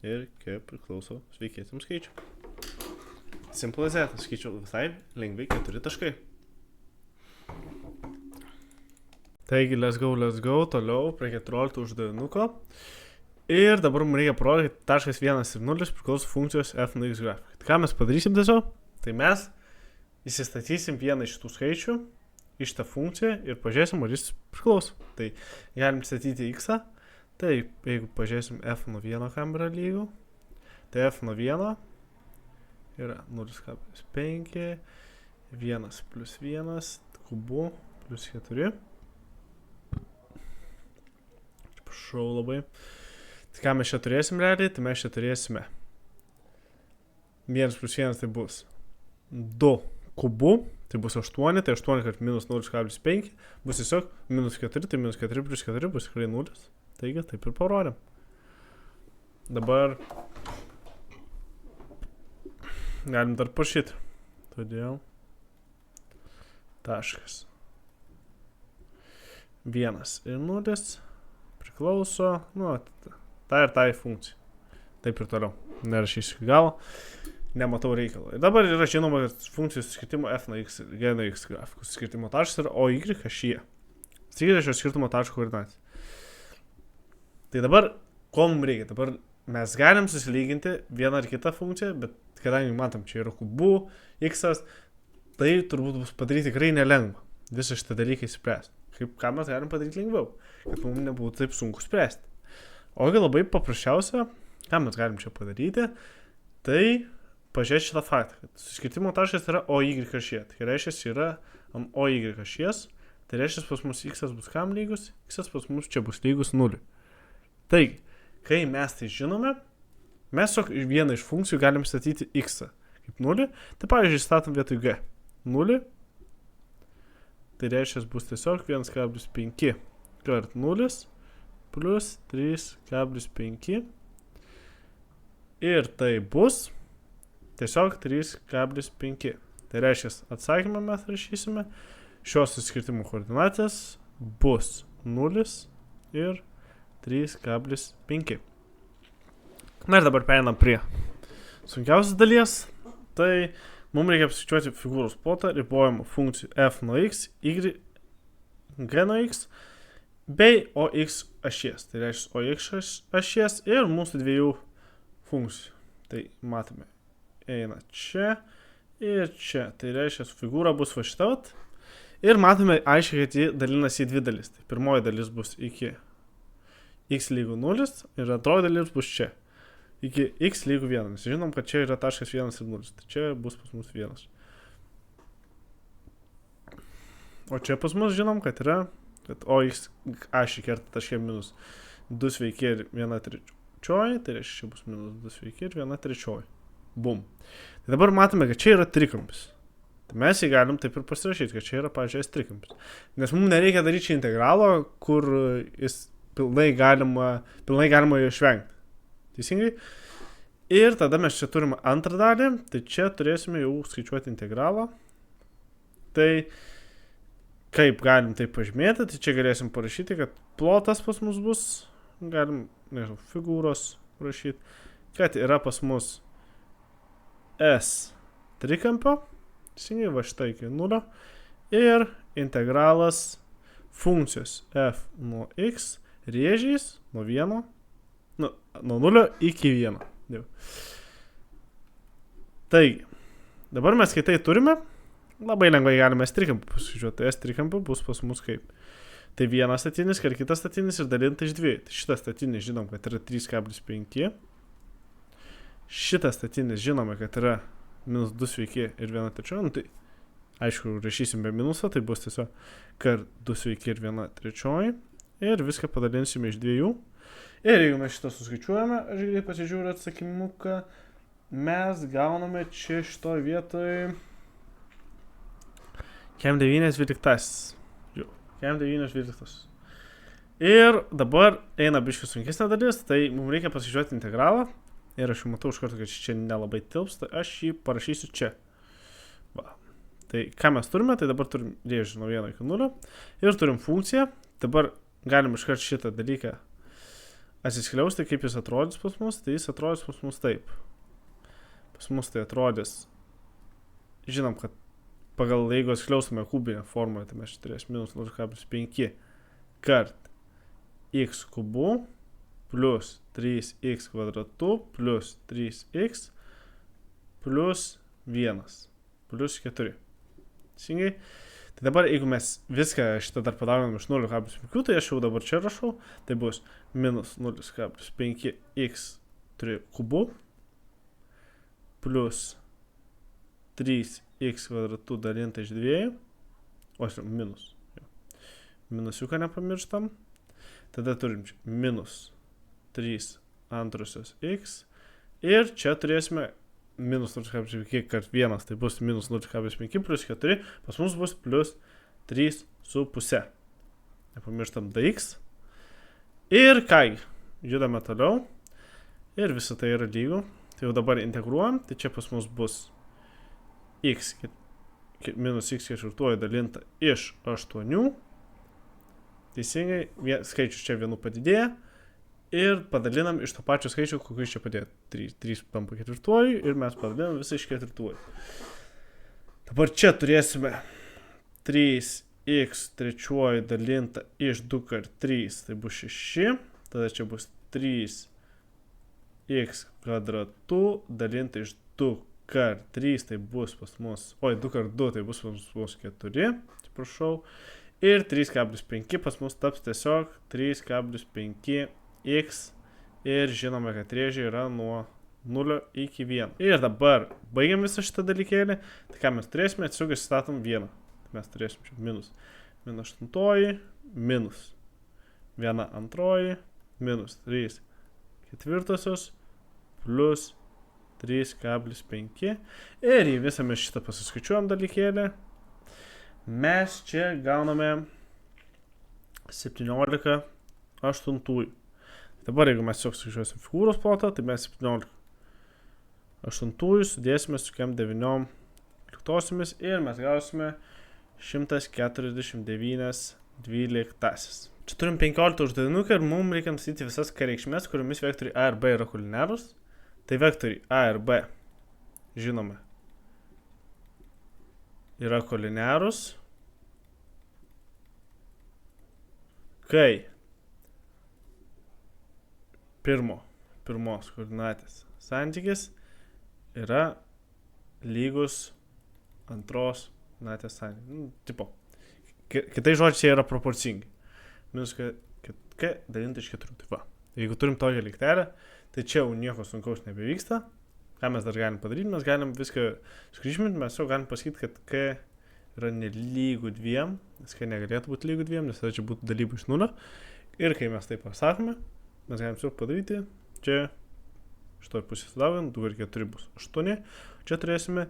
Ir k priklauso sveikiesiams skaičiams. Simple as that, skaičiau visai lengvai 4 taškai. Taigi, let's go, toliau prie 14 uždavinuko. Ir dabar mums reikia parodyti, kad taškas 1 ir 0 priklauso funkcijos f nuo x grafikai. Tai ką mes padarysim tiesiog? Tai mes įsistatysim vieną iš tų skaičių į šitą funkciją ir pažiūrėsim, ar jis priklauso. Tai galim statyti x-ą. Taip, jeigu pažiūrėsim f nuo 1, kam yra lygu, tai f nuo 1 yra 0,5, 1 plus 1, kubu plus 4. Prašau labai. Tai ką mes čia turėsim realiai, tai mes čia turėsime 1 plus 1 tai bus 2 kubu, tai bus 8, tai 8 kart minus 0,5, bus tiesiog minus 4, tai minus 4 plus 4 bus tikrai 0. Taigi, taip ir parodėm. Dabar galim dar parašyti. Todėl taškas 1 ir 0 priklauso, tai ir tai funkcijai. Taip ir toliau. Nerašysiu iki galo. Nematau reikalo. Ir dabar yra žinoma, kad funkcijos skirtimo f nuo x ir g nuo x grafikos skirtimo taškas yra o y ašyje. Sakykite šio skirtimo taško koordinacija. Tai dabar, ko mums reikia? Dabar mes galim susilyginti vieną ar kitą funkciją, bet kadangi matom, čia yra kubu, x-as, tai turbūt bus padaryti tikrai nelengva. Visą šitą dalyką įspręsti. Ką mes galim padaryti lengviau, kad mums nebūtų taip sunku spręsti. Ogi labai paprasčiausia, ką mes galim čia padaryti, tai pažiūrėti šitą faktą, kad suskirtimo taškas yra OY ašyje. Tai reiškia, yra ant OY ašies, tai reiškia, pas mus x bus kam lygus, x pas mus čia bus lygus 0. Taigi, kai mes tai žinome, mes vieną iš funkcijų galim statyti x kaip 0, tai pavyzdžiui, statom vietoj g 0, tai reiškia, bus tiesiog 1,5 kart 0 plus 3,5 ir tai bus tiesiog 3,5. Tai reiškia, atsakymą mes rašysime, šios suskirtimų koordinatės bus 0 ir 3,5. Na ir dabar pereinam prie sunkiausios dalies. Tai mums reikia apskaičiuoti figūros plotą ribojimo funkcijų f nuo x, y, g nuo x bei ox ašies. Tai reiškia ox ašies ir mūsų dviejų funkcijų. Tai matome, eina čia ir čia. Tai reiškia, figūra bus va šita. Ir matome aiškiai, kad ji dalinasi į dvi dalis. Tai pirmoji dalis bus iki x lygų 0 ir antroji dalis bus čia. Iki x lygų 1. Mes žinom, kad čia yra taškas 1 ir 0. Tai čia bus pas mus 1. O čia pas mus žinom, kad yra, kad ox ašį kerta taške minus 2 sveiki ir 1 trečioji. Tai reiškia, čia bus minus 2 sveiki ir 1 trečioji. Bum. Tai dabar matome, kad čia yra trikampis. Tai mes jį galim taip ir pasirašyti, kad čia yra, pažiūrėjęs, trikampis. Nes mums nereikia daryti čia integralo, kur jis pilnai galima jo išvengti. Teisingai? Ir tada mes čia turime antrą dalį, tai čia turėsime jau skaičiuoti integralą. Tai kaip galim tai pažymėti, tai čia galėsim parašyti, kad plotas pas mus bus, galim, nežinau, figūros parašyti, kad yra pas mus S trikampio, teisingai, va štai iki 0, ir integralas funkcijos f nuo x rėžiais nuo 1, nuo 0 iki 1. Jau. Taigi, dabar mes kai tai turime, labai lengvai galime S trikampį paskaičiuoti. Tai S trikampį bus pas mus kaip. Tai vienas statinis ir kitas statinis ir dalinta iš 2. Tai šitas statinis žinom, kad yra 3,5. Šitas statinis žinome, kad yra minus 2 sveiki ir 1 trečioji. Tai aišku, rašysim be minuso, tai bus tiesiog kart 2 sveiki ir 1 trečioji. Ir viską padalinsime iš 2. Ir jeigu mes šitą suskaičiuojame, aš greitai pasižiūriu atsakymuką, mes gauname čia šitoj vietoj kem 9,12. Jau, kem 9,12. Ir dabar eina biškai sunkesnė dalis, tai mums reikia pasižiūrėti integralą. Ir aš jau matau iš karto, kad čia nelabai tilps, tai aš jį parašysiu čia. Va. Tai ką mes turime, tai dabar turim rėžį nuo 1 iki 0. Ir turim funkciją. Dabar galim iškart šitą dalyką atsiskliausti, kaip jis atrodys pas mus. Tai jis atrodys pas mus taip. Pas mus tai atrodys, žinom, kad pagal jeigu atskliaustume kubinę formą, tai mes turės minus 0,5 kart x kubu plus 3x kvadratu plus 3x plus 1 plus 4. Teisingai? Tai dabar, jeigu mes viską šitą dar padarom iš 0,5, tai aš jau dabar čia rašau, tai bus minus 0,5x turi kubu plus 3x kvadratu dalinta iš 2, o minus. Minusiuką nepamirštam. Tada turim čia minus 3 antrosios x ir čia turėsime minus 0,5 kart 1, tai bus minus 0,5 plus 4, pas mus bus plus 3,5. Nepamirštam dx. Ir kągi, judame toliau. Ir visą tai yra lygu. Tai jau dabar integruojam, tai čia pas mus bus x minus x ketvirtoji dalinta iš 8. Teisingai, skaičius čia vienu padidėja. Ir padalinam iš to pačio skaičių, kokius čia padėjo. 3 tampa ketvirtuoju ir mes padalinam visą iš ketvirtuoju. Dabar čia turėsime 3x trečioji dalinta iš 2 kart 3, tai bus 6. Tada čia bus 3x kvadratu dalinta iš 2 kart 3, tai bus pas mus, 2 kart 2, tai bus pas mus 4, atsiprašau. Ir 3,5 pas mus taps tiesiog 3,5 x Ir žinome, kad rėžiai yra nuo 0 iki 1. Ir dabar baigiam visą šitą dalykėlį. Tai ką mes turėsime, tiesiog įstatom 1. Tai mes turėsim čia minus. Minus 8, minus 1 2, minus 3 ketvirtosios, plus 3,5. Ir į visą mes šitą pasiskaičiuojam dalykėlį. Mes čia gauname 17 aštuntųjų. Dabar, jeigu mes tiesiog skaičiuosim figūros plotą, tai mes 17 aštuntųjų sudėsime su kiam 9 liktosiomis ir mes gausime 149 dvyliktasis. Čia turim 15 uždavinuką ir mums reikia nustatyti visas reikšmės, kuriomis vektoriai A ir B yra kolinarūs. Tai vektoriai A ir B, žinome, yra kolinarūs, kai pirmos koordinatės santykis yra lygus antros koordinatės santykis. Tipo, kitai žodžiai yra proporcingi. Minus k dalinti iš 4. Tai va. Jeigu turim tokią lygtelę, tai čia jau nieko sunkaus nebevyksta. Ką mes dar galim padaryti? Mes galim viską skryžminti, mes jau galim pasakyti, kad k yra nelygų 2, nes k negalėtų būti lygų 2, nes čia būtų dalybų iš 0. Ir kai mes taip pasakome, mes galim jau padaryti, čia šitoj pusėje sudaujant, 2 ir 4 bus 8, čia turėsime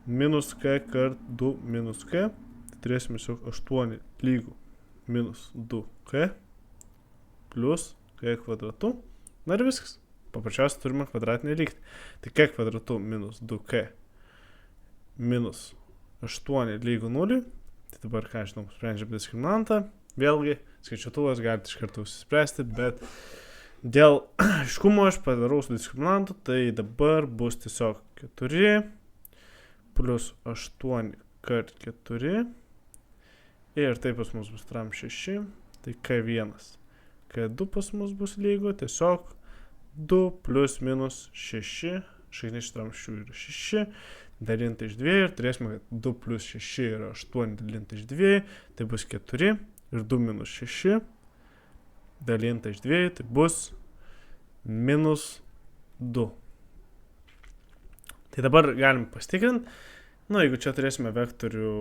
minus k kart 2 minus k, tai turėsime 8 lygų minus 2k plus k kvadratu, na ir viskas. Paprasčiausiai turime kvadratinę lygtį. Tai k kvadratu minus 2k minus 8 lygų 0, tai dabar, ką žinom, sprendžiam diskriminantą. Vėlgi, skaičiuotuvas galite iš karto užsispręsti, bet dėl aiškumo aš padarau su diskriminantu, tai dabar bus tiesiog 4 plus 8 kart 4 ir tai pas mus bus tram 6, tai k1, k2 pas mus bus lygu, tiesiog 2 plus minus 6, šaknis iš tramščių yra 6, dalinti iš 2 ir turėsime, kad 2 plus 6 yra 8 dalinti iš 2, tai bus 4 ir 2 minus 6 dalinta iš 2, tai bus minus 2. Tai dabar galim pasitikrinti. Jeigu čia turėsime vektorių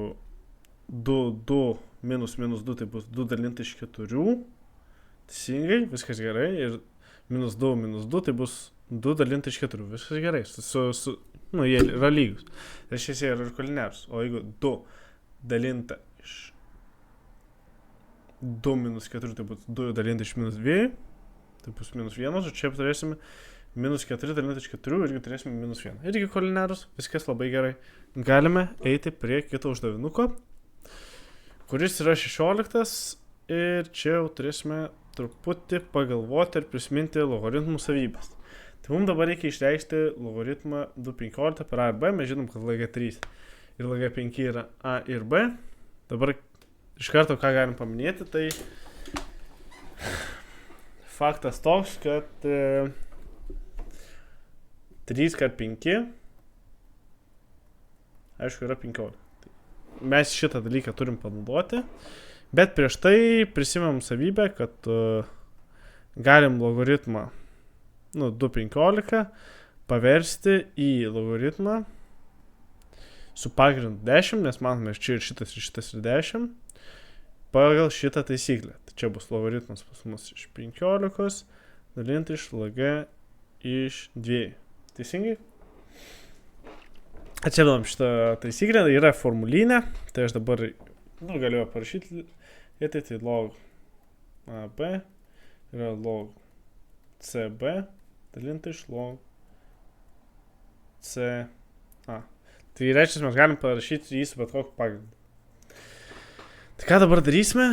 2, 2, minus 2, tai bus 2 dalinta iš 4. Teisingai, viskas gerai. Ir minus 2, tai bus 2 dalinta iš 4. Viskas gerai. Jie yra lygus. Tai šis yra ir kolinarūs. O jeigu 2 dalinta iš 2 minus 4, tai bus 2 dalinta iš minus 2, tai bus minus 1, o čia turėsime minus 4 dalinta iš 4, irgi turėsime minus 1. Irgi kolinarūs, viskas labai gerai. Galime eiti prie kito uždavinuko, kuris yra 16 ir čia jau turėsime truputį pagalvoti ir prisiminti logaritmų savybės. Tai mums dabar reikia išreikšti logaritmą 2,15 per A ir B, mes žinom, kad LG3 ir LG5 yra A ir B. Dabar iš karto, ką galim paminėti, tai faktas toks, kad 3 kart 5, aišku, yra 15. Mes šitą dalyką turim panaudoti, bet prieš tai prisimėm savybę, kad galim logaritmą 2,15 paversti į logaritmą su pagrindu 10, nes matome čia ir šitas ir 10. Pagal šitą taisyklę. Tai čia bus logaritmas pas mus iš 15 dalinti iš lg iš 2. Teisingai? Atsivedam šitą taisyklę, yra formulinė, tai aš dabar galiu parašyti, tai log AB yra log CB dalinti iš log CA. Tai reiškia, mes galim parašyti jį su bet kokiu pagrindu. Tai ką dabar darysime?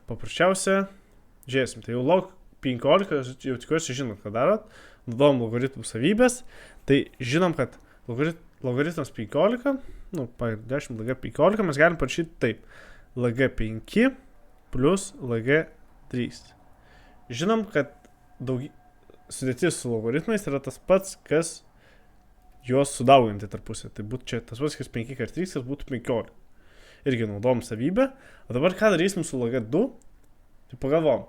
Paprasčiausia, žiūrėsim, tai jau log 15, jau tikiuosi žinot, ką darot, naudojam logaritmų savybės, tai žinom, kad logaritmas 15, 10 lg15, mes galim parašyti taip, lg5 plus lg3. Žinom, kad sudėtis su logaritmais yra tas pats, kas juos sudauginti tarpusę, tai būtų čia tas pats, kas 5 kart 3, kas būtų 15. Irgi naudojam savybę. O dabar ką darysim su lg2? Tai pagalvom.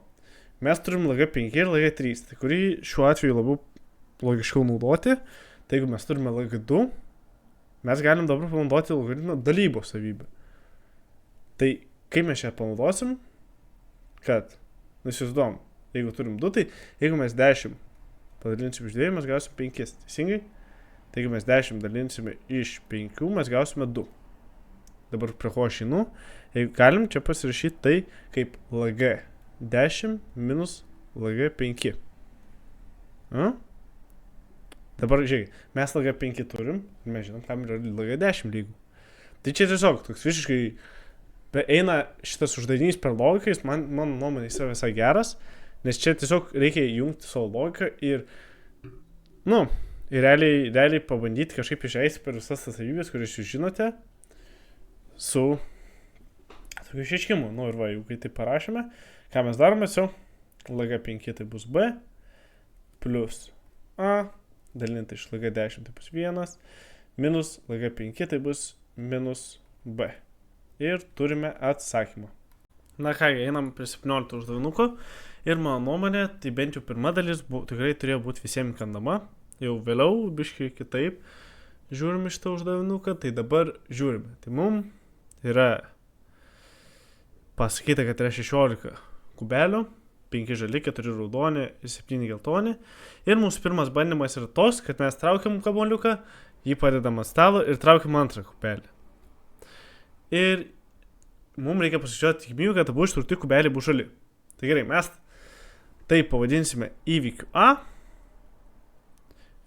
mes turim LG5 ir LG3, tai kurį šiuo atveju labiau logiškiau naudoti. Tai jeigu mes turime LG2, mes galim dabar panaudoti logaritmo dalybos savybę. Tai kaip mes čia panaudosim, kad, įsivaizduojam, jeigu turim 2, tai jeigu mes 10 padalinsim iš 2, mes gausim 5, teisingai? Tai jeigu mes 10 dalinsime iš 5, mes gausime 2. Dabar prie ko aš einu, jeigu galim čia pasirašyti tai kaip LG10 minus LG5. Dabar, žiūrėk, mes LG5 turim, ir mes žinom, kam yra LG10 lygų. Tai čia tiesiog toks visiškai eina šitas uždavinys per logiką, jis mano nuomonė yra visai geras, nes čia tiesiog reikia jungti savo logiką ir, ir realiai pabandyti kažkaip išleisti per visas tas savybės, kurias jūs žinote, su tokiu išaiškimu. Ir va, jau kai tai parašėme, ką mes darome, LG5 tai bus B plus A, dalinti iš LG10 tai bus 1, minus LG5 tai bus minus B. Ir turime atsakymą. Na kągi, einam prie 17 uždavinuko. Ir mano nuomonė, tai bent jau pirma dalis tikrai turėjo būti visiems kandama. Jau vėliau, biškai kitaip, žiūrime šitą uždavinuką, tai dabar žiūrime. Tai mums yra pasakyta, kad yra 16 kubelių, 5 žali, 4 raudoni ir 7 geltoni. Ir mūsų pirmas bandymas yra tos, kad mes traukiam kamuoliuką, jį padedam ant stalo ir traukiam antrą kubelį. Ir mums reikia pasižiūrėti tikimybę, kad abu ištraukti kubeliai bus žali. Tai gerai, mes tai pavadinsime įvykiu A.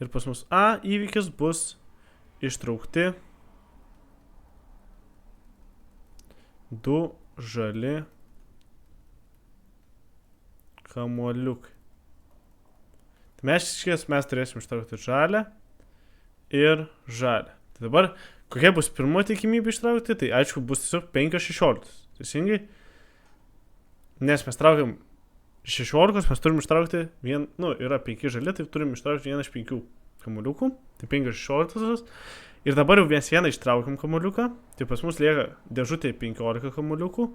Ir pas mus A įvykis bus ištraukti 2 žali kamuoliukai. Tai mes turėsim ištraukti žalią ir žalią. Tai dabar, kokia bus pirmo tikimybė ištraukti, tai aišku bus tiesiog 5-16. Teisingai? Nes mes traukiam 16, mes turim ištraukti yra 5 žali, tai turim ištraukti 1 iš 5 kamuoliukų. Tai 5-16. Ir dabar jau vieną ištraukiam kamuoliuką, tai pas mus lieka dėžutėje 15 kamuoliukų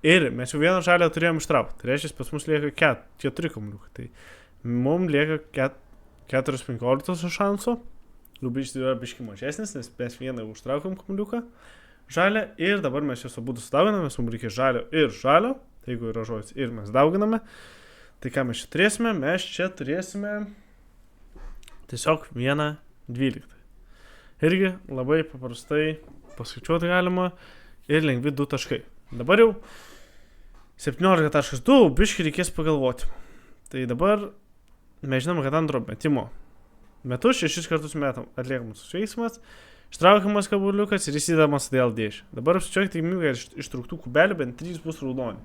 ir mes jau vieną žalę turėjom ištraukti. Tai reiškia, pas mus lieka 4 kamuoliukai. Tai mums lieka 4/15 šanso. Rubištis yra biški mažesnis, nes mes vieną užtraukiam kamuoliuką žalę ir dabar mes juos abu sudauginame, mums reikia žalio ir žalio. Tai jeigu yra žodis ir mes dauginame, tai ką mes čia turėsime? Mes čia turėsime tiesiog 1/12. Irgi labai paprastai paskaičiuoti galima ir lengvi 2 taškai. Dabar jau 17.2 biškai reikės pagalvoti. Tai dabar mes žinome, kad antro metimo metu 6 kartus atliekamas veiksmas, ištraukiamas kamuoliukas ir įsidedamas dėl dėžę. Dabar apsičiuokite tikimybę, kad ištrauktų kubelių bent 3 bus raudoni.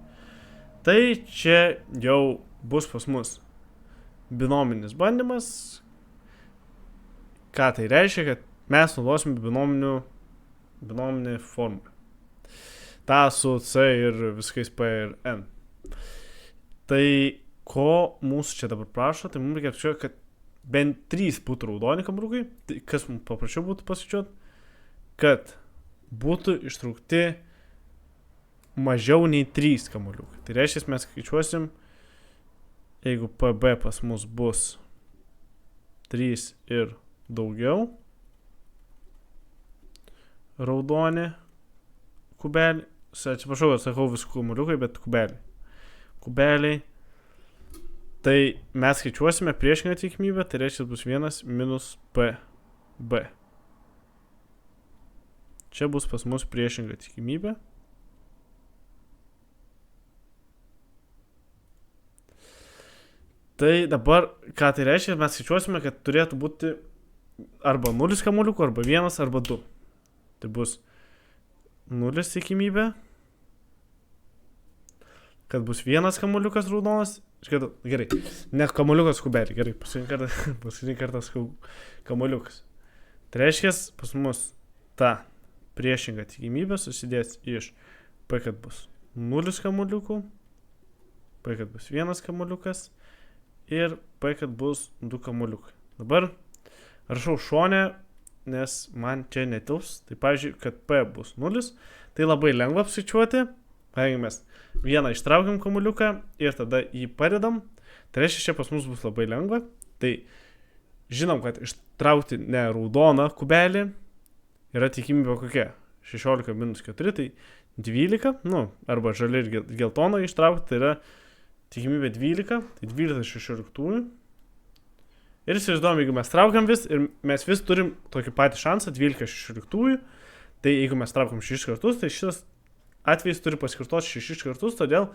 Tai čia jau bus pas mus binominis bandymas. Ką tai reiškia, kad mes naudosime binominį formulę. Ta su C ir viskais P ir N. Tai ko mūsų čia dabar prašo, tai mums reikia apsičiuoti, kad bent 3 būtų raudoni kamuoliukai. Tai kas mums paprašiau būtų pasičiuoti? Kad būtų ištraukti mažiau nei 3 kamuoliukai. Tai reiškia, mes skaičiuosim, jeigu PB pas mus bus 3 ir daugiau raudoni kubelį, atsiprašau, atsakau visų kamuoliukai, bet kubeliai, tai mes skaičiuosime priešingą tikimybę, tai reiškia bus 1 minus PB. Čia bus pas mus priešinga tikimybė. Tai dabar, ką tai reiškia, mes skaičiuosime, kad turėtų būti arba 0 kamuoliukų, arba 1, arba 2. Tai bus 0 tikimybė, kad bus 1 kamuoliukas raudonas. Gerai, ne kamuoliukas kubelį, gerai, paskutinį kartą kamuoliukas. Tai reiškia, pas mus ta priešinga tikimybė susidės iš P, kad bus 0 kamuoliukų, P, kad bus 1 kamuoliukas ir P, kad bus 2 kamuoliukai. Dabar rašau šone, nes man čia netilps. Tai pavyzdžiui, kad P bus 0, tai labai lengva apskaičiuoti. Jeigu mes vieną ištraukiam kamuoliuką ir tada jį padedam, tai reiškia, čia pas mus bus labai lengva. Tai žinom, kad ištraukti ne raudoną kubelį yra tikimybė kokia? 16 minus 4, tai 12, arba žali ir geltoną ištraukti, tai yra tikimybė 12, tai 12 16. Ir įsivaizduojam, jeigu mes traukiam vis ir mes vis turim tokį patį šansą 12 16, tai jeigu mes traukiam 6 kartus, tai šitas atvejs turi pasikartoti 6 kartus, todėl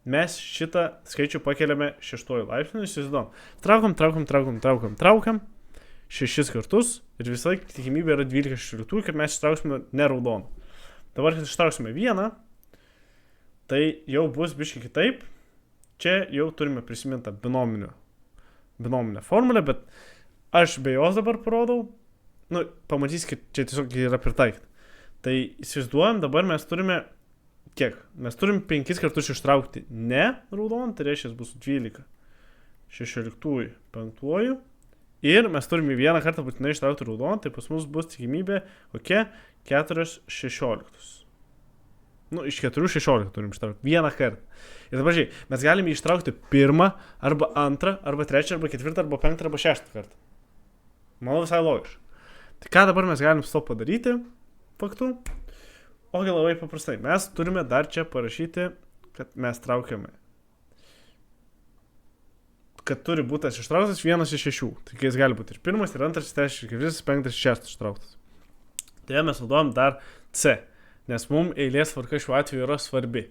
mes šitą skaičių pakeliame 6 laipsniu, įsivaizduojam. Traukiam 6 kartus ir visą laiką tikimybė yra 12 16, kad mes ištrauksime ne raudoną. Dabar, kad ištrauksime vieną, tai jau bus biškai kitaip. Čia jau turime prisimintą binominę formulę, bet aš be jos dabar parodau. Pamatys, kad čia tiesiog yra pritaikyti. Tai įsivaizduojam, dabar mes turime kiek? Mes turim 5 kartus ištraukti ne raudoną, tai reiškia bus 12 16 5. Ir mes turime vieną kartą būtinai ištraukti raudoną, tai pas mus bus tikimybė kokia? 4 16. Iš 4 16 turim ištraukti vieną kartą. Ir dabar žiūrėk, mes galime ištraukti pirmą, arba antrą, arba trečią, arba ketvirtą, arba penktą, arba šeštą kartą. Manau visai logiška. Tai ką dabar mes galim su to padaryti? Faktų. Ogi labai paprastai. Mes turime dar čia parašyti, kad mes traukiame. Kad turi būti tas ištrauktas vienas iš 6. Tai jis gali būti ir pirmas, ir antras, ir trečias, ir ketvirtas, penktas, ir šeštas ištrauktas. Tai mes naudojam dar C, nes mums eilės tvarka šiuo atveju yra svarbi.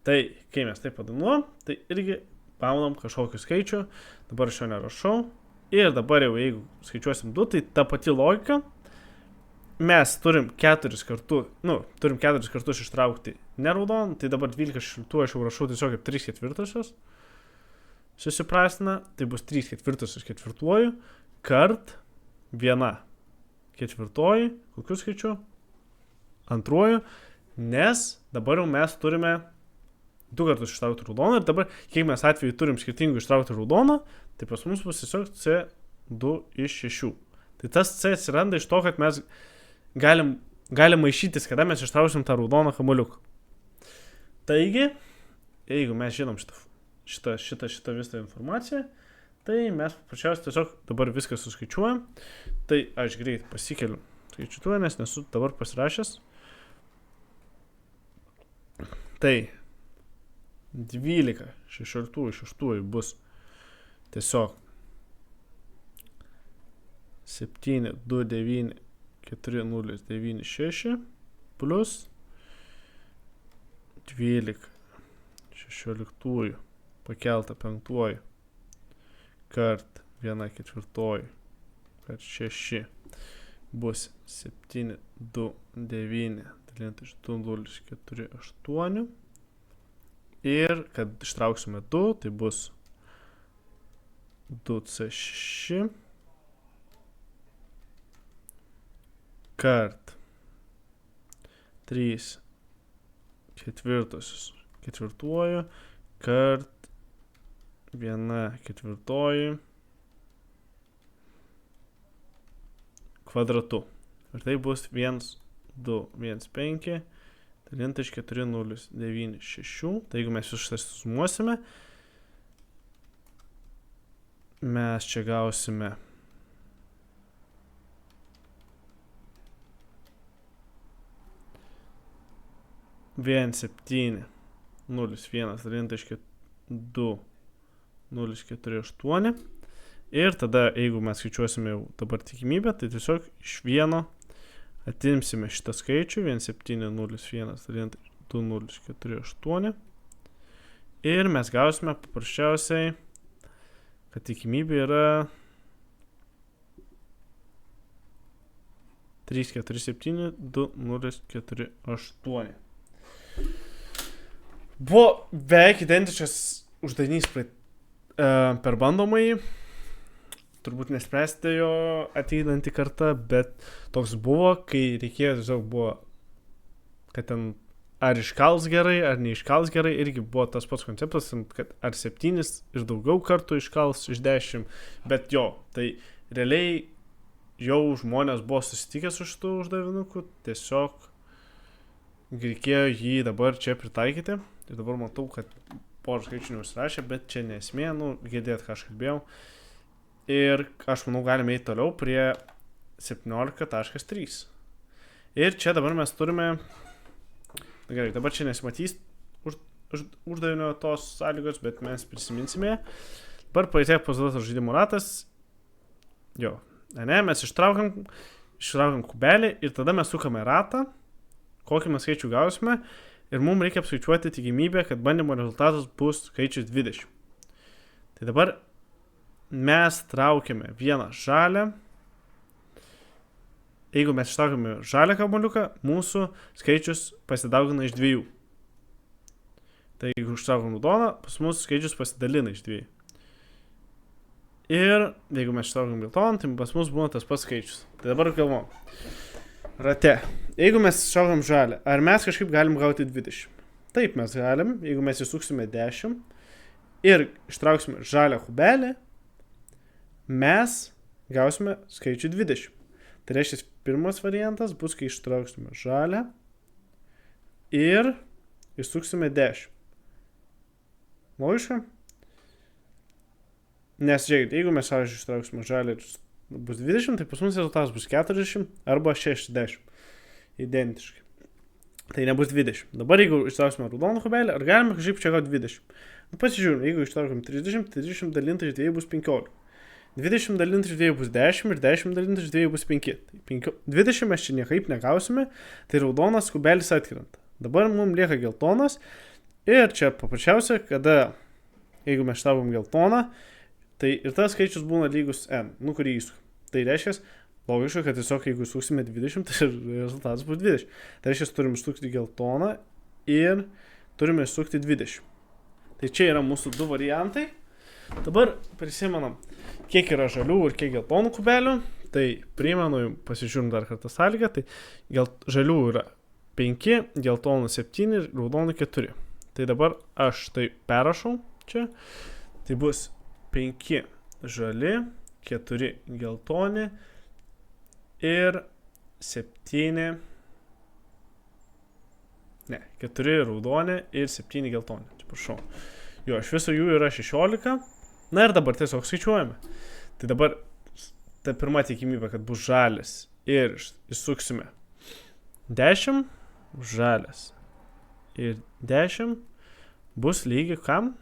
Tai kai mes tai padanuojam, tai irgi paunam kažkokiu skaičiu. Dabar aš jo nerašau. Ir dabar jau jeigu skaičiuosim 2, tai ta pati logika. Mes turim 4 kartus ištraukti neraudoną, tai dabar 12 16 aš jau rašau tiesiog kaip 3 ketvirtosios. Susiprastina, tai bus 3 ketvirtosios ketvirtuoju, kart 1 ketvirtoji, kokiu skaičiu? Antruoju, nes dabar jau mes turime 2 kartus ištraukti raudoną ir dabar, kiek mes atveju turim skirtingų ištraukti raudoną, tai pas mus bus tiesiog C2 iš 6. Tai tas C atsiranda iš to, kad mes galim maišytis, kada mes ištrauksim tą raudoną kamuoliuką. Taigi, jeigu mes žinom šitą visą informaciją, tai mes paprasčiausiai tiesiog dabar viską suskaičiuojam. Tai aš greit pasikeliu skaičiuoju, nes nesu dabar pasirašęs. Tai 12 16 iš 6 bus tiesiog 7 2 9 4 0 9 6 plus 12 16 pakelta 5 kart 1 ketvirtoji kart 6 bus 7 2 9 dalinti iš 2 0 4 8 ir kad ištrauksime 2, tai bus 2C6 kart 3 ketvirtosios ketvirtuoju kart 1 ketvirtoji kvadratu. Ir tai bus 1, 2, 1, 5 dalinti iš 4, 0, 9, 6. Tai jeigu mes šitas sumuosime, mes čia gausime 1, 7, 0, 1 dalinti iš 2, 0, 4, 8. Ir tada, jeigu mes skaičiuosime jau dabar tikimybę, tai tiesiog iš 1 atimsime šitą skaičių, 1, 7, 0, 1 dalinti iš 2, 0, 4, 8. Ir mes gausime paprasčiausiai, kad tikimybė yra 3, 4, 7, 2, 0, 4, 8. Buvo beveik identiškas uždavinys per bandomąjį. Turbūt nespręsite jo ateinantį kartą, bet toks buvo, kai reikėjo tiesiog buvo, kad ten ar iškals gerai, ar neiškals gerai, irgi buvo tas pats konceptas, kad ar 7 ir daugiau kartų iškals iš 10, bet jo, tai realiai jau žmonės buvo susitikę su šitų uždavinukų, tiesiog reikėjo jį dabar čia pritaikyti. Ir dabar matau, kad porą skaičių neužsirašė, bet čia nesmė, girdėt, ką aš kalbėjau. Ir aš manau, galime eiti toliau prie 17.3. Ir čia dabar mes turime... Gerai, dabar čia nesimatys uždavinio tos sąlygos, bet mes prisiminsime. Dabar paėtė pasiduotas žaidimo ratas. Jo, mes ištraukiam kubelį ir tada mes sukame ratą, kokį mes skaičių gausime, ir mums reikia apskaičiuoti tikimybę, kad bandymo rezultatas bus skaičius 20. Tai dabar mes traukiame vieną žalią. Jeigu mes ištraukiame žalią kamuoliuką, mūsų skaičius pasidaugina iš 2. Tai jeigu ištraukiam raudoną, pas mūsų skaičius pasidalina iš 2. Ir jeigu mes ištraukiam geltoną, tai pas mus būna tas pats skaičius. Tai dabar galvom. Rate. Jeigu mes ištraukiam žalią, ar mes kažkaip galim gauti 20? Taip mes galim, jeigu mes įsuksime 10 ir ištrauksime žalią kubelį, mes gausime skaičių 20. Tai reiškia, pirmas variantas bus, kai ištrauksime žalią ir įsuksime 10. Logiška? Nes, žiūrėkit, jeigu mes ištrauksime žalį ir bus 20, tai pas mums rezultatas bus 40 arba 60. Identiškai. Tai nebus 20. Dabar, jeigu ištrauksime raudoną kubelį, ar galime kažkaip čia gauti 20? Pasižiūrime, jeigu ištraukim 30, 30 dalinta iš 2 bus 15. 20 dalinta iš 2 bus 10 ir 10 dalinta iš 2 bus 5. 20 mes čia niekaip negausime, tai raudonas kubelis atkrenta. Dabar mums lieka geltonas ir čia paprasčiausia, kada, jeigu mes ištraukom geltoną, tai ir tas skaičius būna lygus n, kurį įsukam. Tai reiškia, logiška, kad tiesiog jeigu įsuksime 20, tai rezultatas bus 20. Tai reiškia, turime išsukti geltoną ir turime išsukti 20. Tai čia yra mūsų 2 variantai. Dabar prisimenam, kiek yra žalių ir kiek geltonų kubelių. Tai primenu, pasižiūrim dar kartą sąlygą. Tai žalių yra 5, geltonų 7 ir raudonų 4. Tai dabar aš tai perrašau čia. Tai bus 5 žali, 4 geltoni ir 7... Ne, 4 raudoni ir 7 geltoni. Čia prašau. Jo, iš viso jų yra 16. Na ir dabar tiesiog skaičiuojame. Tai dabar ta pirma tikimybė, kad bus žalias ir įsuksime 10, žalias ir 10 bus lygi kam?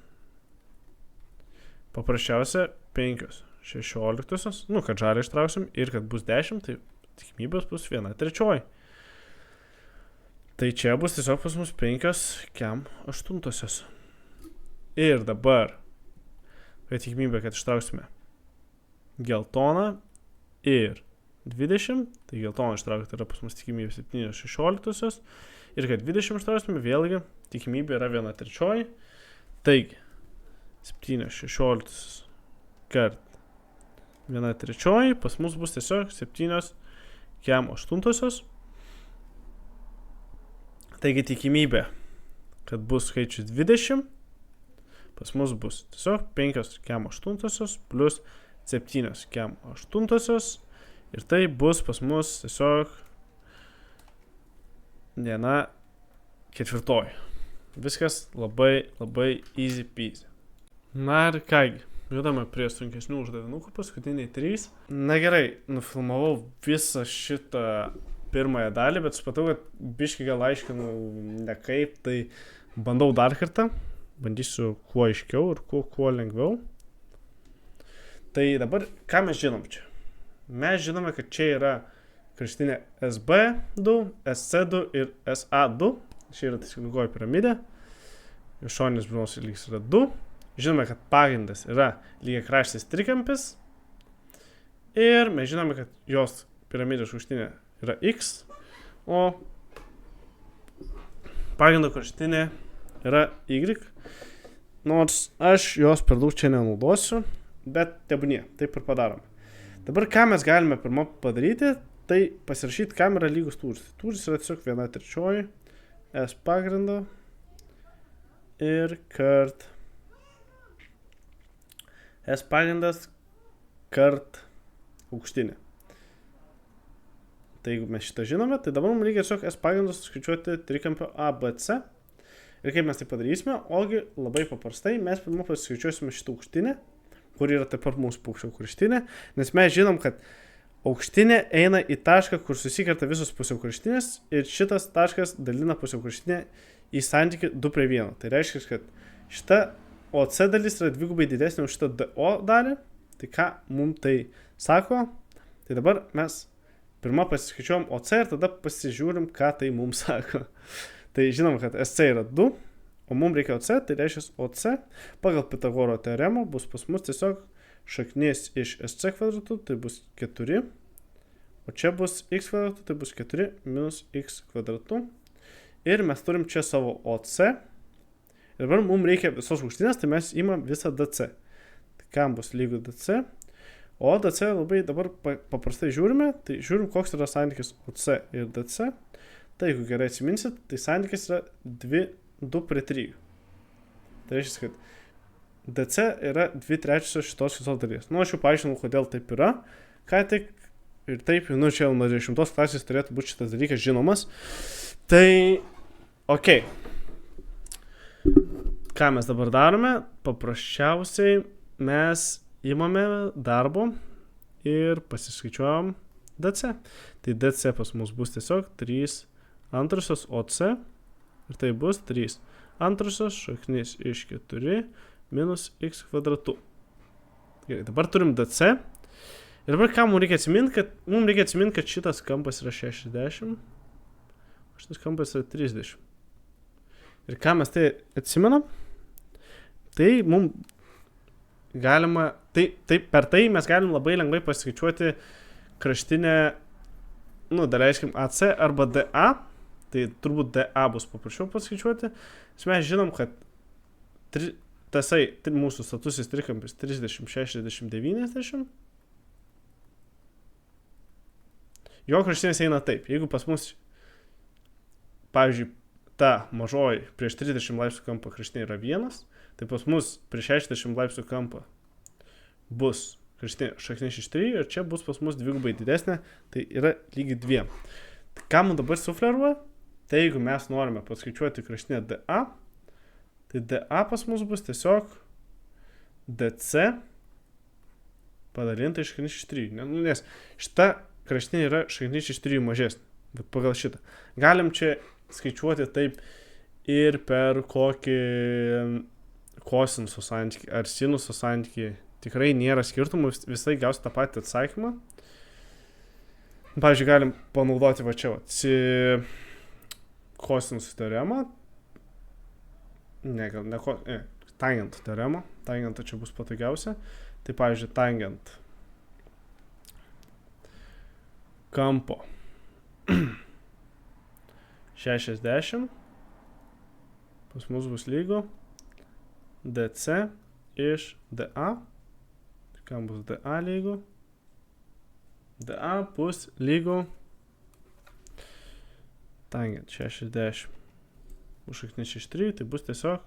Paprasčiausia 5 16, kad žalį ištrauksim ir kad bus 10, tai tikimybės bus 1/3. Tai čia bus tiesiog pas mus 5 kiam 8. Ir dabar, kad tikimybė, kad ištrauksime geltoną ir 20, tai geltoną ištraukti yra pas mus tikimybė 7/16 ir kad 20 ištrauksime, vėlgi tikimybė yra 1/3. Taigi, 7/16 kart 1/3, pas mus bus tiesiog 7 kiam 8. Taigi tikimybė, kad bus skaičius 20, pas mus bus tiesiog 5 kiam 8 plus 7 kiam 8 ir tai bus pas mus tiesiog 1/4. Viskas labai, labai easy peasy. Na ir kągi, judame prie sunkesnių uždavinukų, paskutiniai 3. Na gerai, nufilmavau visą šitą pirmąją dalį, bet supratau, kad biškį gal aiškinu ne kaip, tai bandau dar kartą. Bandysiu kuo aiškiau ir kuo lengviau. Tai dabar, ką mes žinom čia? Mes žinome, kad čia yra kraštinė SB2, SC2 ir SA2. Čia yra tikslingoji piramidė. Šoninis briaunos lygis yra 2. Žinome, kad pagrindas yra lygiakraštis trikampis. Ir mes žinome, kad jos piramidės kraštinė yra X, o pagrindo kraštinė yra Y. Nors aš jos per daug čia nenaudosiu, bet tebūnie, taip ir padarom. Dabar ką mes galime pirmą padaryti, tai pasirašyti, kam yra lygus tūris. Tūris yra tiesiog 1/3 S pagrindo ir kart S pagrindas kart aukštinė. Tai jeigu mes šitą žinome, tai dabar mums reikia tiesiog S pagrindus skaičiuoti trikampio ABC. Ir kaip mes tai padarysime, ogi labai paprastai mes pirmą pasiskaičiuosime šitą aukštinę, kur yra taip pat mūsų paukščio kraštinė, nes mes žinom, kad aukštinė eina į tašką, kur susikerta visos pusiaukraštinės ir šitas taškas dalina pusiaukraštinę į santykį 2:1. Tai reiškia, kad šita OC dalis yra dvigubai didesnė už šitą DO dalį. Tai ką mums tai sako? Tai dabar mes pirmą pasiskaičiuojam OC ir tada pasižiūrim, ką tai mums sako. Tai žinom, kad SC yra 2, o mums reikia OC, tai reiškia OC pagal Pitagoro teoremą bus pas mus tiesiog šaknis iš SC kvadratų, tai bus 4, o čia bus x kvadratų, tai bus 4 minus x kvadratų. Ir mes turim čia savo OC. Ir dabar mums reikia visos aukštinės, tai mes imam visą DC. Tai kam bus lygu DC? O DC labai dabar paprastai žiūrime, tai žiūrim, koks yra santykis OC ir DC. Tai jeigu gerai atsiminsit, tai santykis yra 2:3. Tai reiškia, kad DC yra 2/3 šitos visos dalies. Nu, aš jau paaiškinau, kodėl taip yra. Ką tik ir taip, nu, čia nuo 10 klasės turėtų būti šitas dalykas žinomas. Tai, okei. Ką mes dabar darome? Paprasčiausiai mes imame darbo ir pasiskaičiuojam DC. Tai DC pas mus bus tiesiog 3 antrosios OC ir tai bus 3 antrosios šaknis iš 4 minus x kvadratų. Gerai, dabar turim DC. Ir dabar ką mums reikia atsiminti, kad šitas kampas yra 60, o šitas kampas yra 30. Ir ką mes tai atsimenam? Tai mums galima, per tai mes galim labai lengvai pasiskaičiuoti kraštinę, nu, daleiskim AC arba DA. Tai turbūt DA bus paprasčiau paskaičiuoti. Mes žinom, kad mūsų statusis trikampis 30, 60, 90. Jo kraštinės eina taip. Jeigu pas mus, pavyzdžiui, ta mažoji prieš 30 laipsnių kampą kraštinė yra 1, tai pas mus prieš 60 laipsnių kampą bus šaknis iš 3 ir čia bus pas mus dvigubai didesnė, tai yra lygiai 2. Tai ką mums dabar sufleruoja? Tai jeigu mes norime paskaičiuoti kraštinę DA, tai DA pas mus bus tiesiog DC padalinta iš šaknis iš 3. Nes šita kraštinė yra šaknis iš 3 mažesnė, bet pagal šitą. Galim čia skaičiuoti taip ir per kokį kosinusų santykį ar sinusų santykį. Tikrai nėra skirtumų, visai gausi tą patį atsakymą. Pavyzdžiui, galim panaudoti va čia kosinusų teoremą. Tangentų teoremą. Tangentą čia bus patogiausia. Tai pavyzdžiui, tangent kampo 60 pas mus bus lygu DC iš DA. Kam bus DA lygu? DA bus lygu tangent 60 už šaknis iš 3, tai bus tiesiog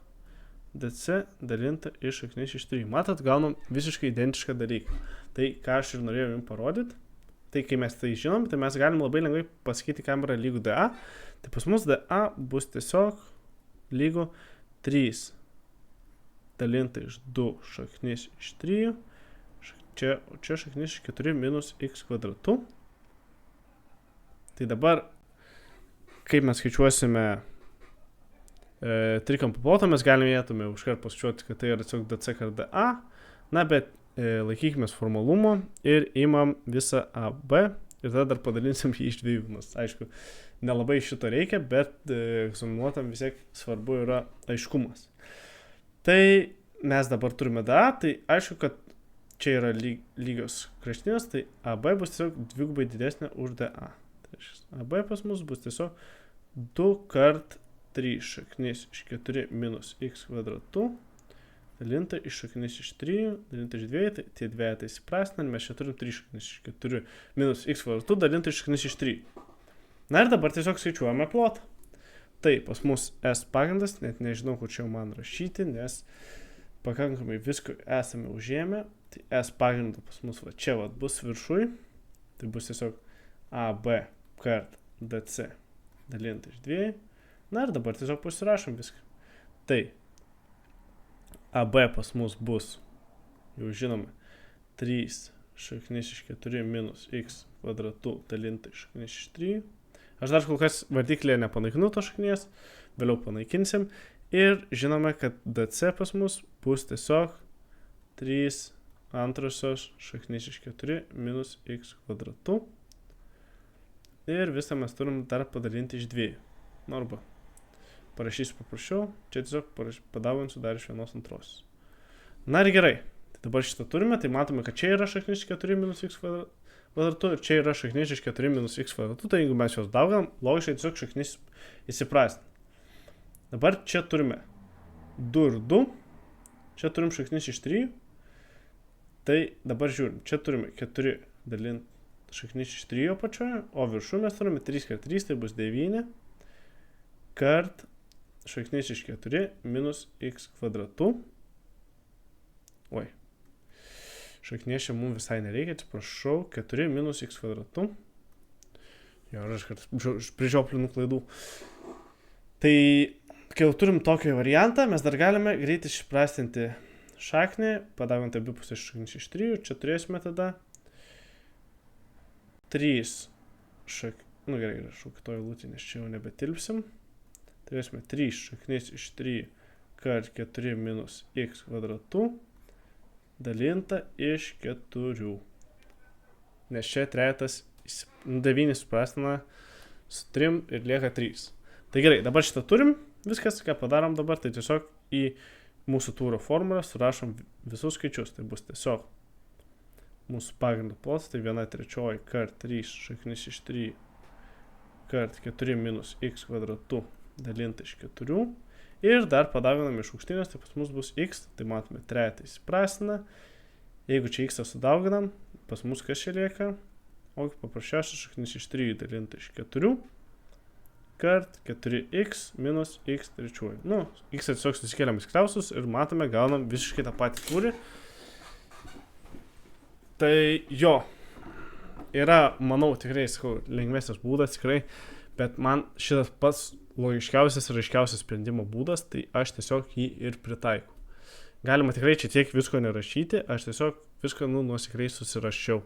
DC dalinta iš šaknis iš 3. Matot, gaunam visiškai identišką dalyką. Tai ką aš ir norėjau jums parodyti, tai kai mes tai žinom, tai mes galim labai lengvai pasakyti, kam yra lygu DA. Tai pas mus DA bus tiesiog lygu 3 dalinta iš 2 šaknis iš 3. Čia šaknis iš 4 minus x kvadratų. Tai dabar, kaip mes skaičiuosime trikampų plotą, mes galime vietoje užkart paskaičiuoti, kad tai yra tiesiog DC kart DA. Na, bet laikykime formalumo ir imam visą AB ir tada dar padalinsim jį iš 2. Nes, aišku, nelabai šito reikia, bet egzaminuotam vis tiek svarbu yra aiškumas. Tai mes dabar turime DA, tai aišku, kad čia yra lygios kraštinės, tai AB bus tiesiog dvigubai didesnė už DA. Tai AB pas mus bus tiesiog 2 kart 3 šaknis iš 4 minus x kvadratų dalinta iš šaknis iš 3, dalinta iš 2, tai tie 2 tai įsiprastina, mes čia turim 3 šaknis iš 4 minus x kvadratų dalinta iš šaknis iš 3. Na ir dabar tiesiog skaičiuojame plotą. Tai pas mus S pagrindas, net nežinau, kur čia man rašyti, nes pakankamai visko esame užėmę. Tai S pagrindas pas mus va čia va bus viršui, tai bus tiesiog AB kart DC dalinta iš 2. Na ir dabar tiesiog pasirašom viską. Tai AB pas mus bus, jau žinome, 3 šaknis iš 4 minus x kvadratu dalinta iš šaknis iš 3. Aš dar kol kas vardiklėje nepanaikinu to šaknies, vėliau panaikinsim. Ir žinome, kad DC pas mus bus tiesiog 3 antrosios šaknis iš 4 minus x kvadratu. Ir visą mes turim dar padalinti iš 2. Nu arba parašysiu paprašiau, čia tiesiog padauginsiu dar iš 1/2. Na ir gerai, tai dabar šitą turime, tai matome, kad čia yra šaknis iš 4 minus x kvadratu ir čia yra šaknis iš 4 minus x kvadratu, tai jeigu mes juos dauginam, logiškai tiesiog šaknis įsiprastina. Dabar čia turime 2 ir 2, čia turim šaknis iš 3, tai dabar žiūrim, čia turime 4 dalinti šaknis iš 3 apačioje, o viršų mes turime 3 kart 3, tai bus 9, kart šaknis iš 4 minus x kvadratu. Oi. Šaknies čia mums visai nereikia, atsiprašau, 4 minus x kvadratu. Jo, aš kartais prižioplinu klaidų. Tai, kai jau turim tokį variantą, mes dar galime greitai išprastinti šaknį, padauginti abi pusės šaknis iš 3, čia turėsime tada 3 nu gerai, rašau kitoje lūtį, nes čia jau nebetilpsim. Turėsime 3 šaknis iš 3 kart 4 minus x kvadratu dalinta iš 4. Nes čia trejetas 9 suprastina su 3 ir lieka 3. Tai gerai, dabar šitą turim. Viskas, ką padarom dabar, tai tiesiog į mūsų tūro formulę surašom visus skaičius. Tai bus tiesiog mūsų pagrindo plotas, tai 1/3 kart 3 šaknis iš 3 kart 4 minus x kvadratu dalinta iš 4. Ir dar padauginam iš aukštinės, tai pas mus bus x, tai matome trejetą įsiprastina. Jeigu čia x sudauginam, pas mus kas čia lieka? O paprasčiausias šaknis iš 3 dalinta iš 4 kart 4x minus x trečiuoju. Nu, x tiesiog susikeliam į skliausus ir matome, gaunam visiškai tą patį tūrį. Tai jo, yra, manau, tikrai, sakau, lengvesnis būdas, tikrai, bet man šitas pats logiškiausias ir aiškiausias sprendimo būdas, tai aš tiesiog jį ir pritaikau. Galima tikrai čia tiek visko nerašyti, aš tiesiog viską nuosekliai susirašiau.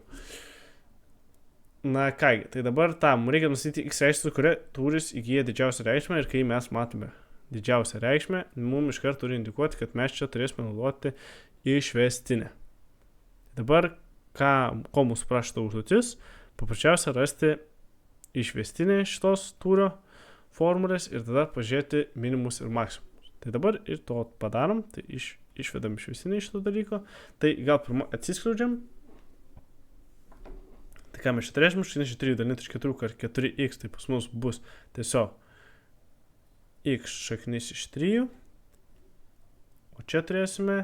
Na kągi, tai dabar tam reikia nustatyti x reikšmę, kuria tūris įgyja didžiausią reikšmę ir kai mes matome didžiausią reikšmę, mums iškart turi indikuoti, kad mes čia turėsime naudoti išvestinę. Dabar, ko mūsų prašo užduotis, paprasčiausia rasti išvestinę šitos tūrio formulės ir tada pažiūrėti minimumus ir maksimumus. Tai dabar ir to padarom, tai išvedam išvestinę iš šito dalyko. Tai gal pirmą atsiskleidžiam. Tai ką mes čia turėsim, šaknis iš 3 dalinta iš 4 kart 4x, tai pas mus bus tiesiog x šaknis iš 3. O čia turėsime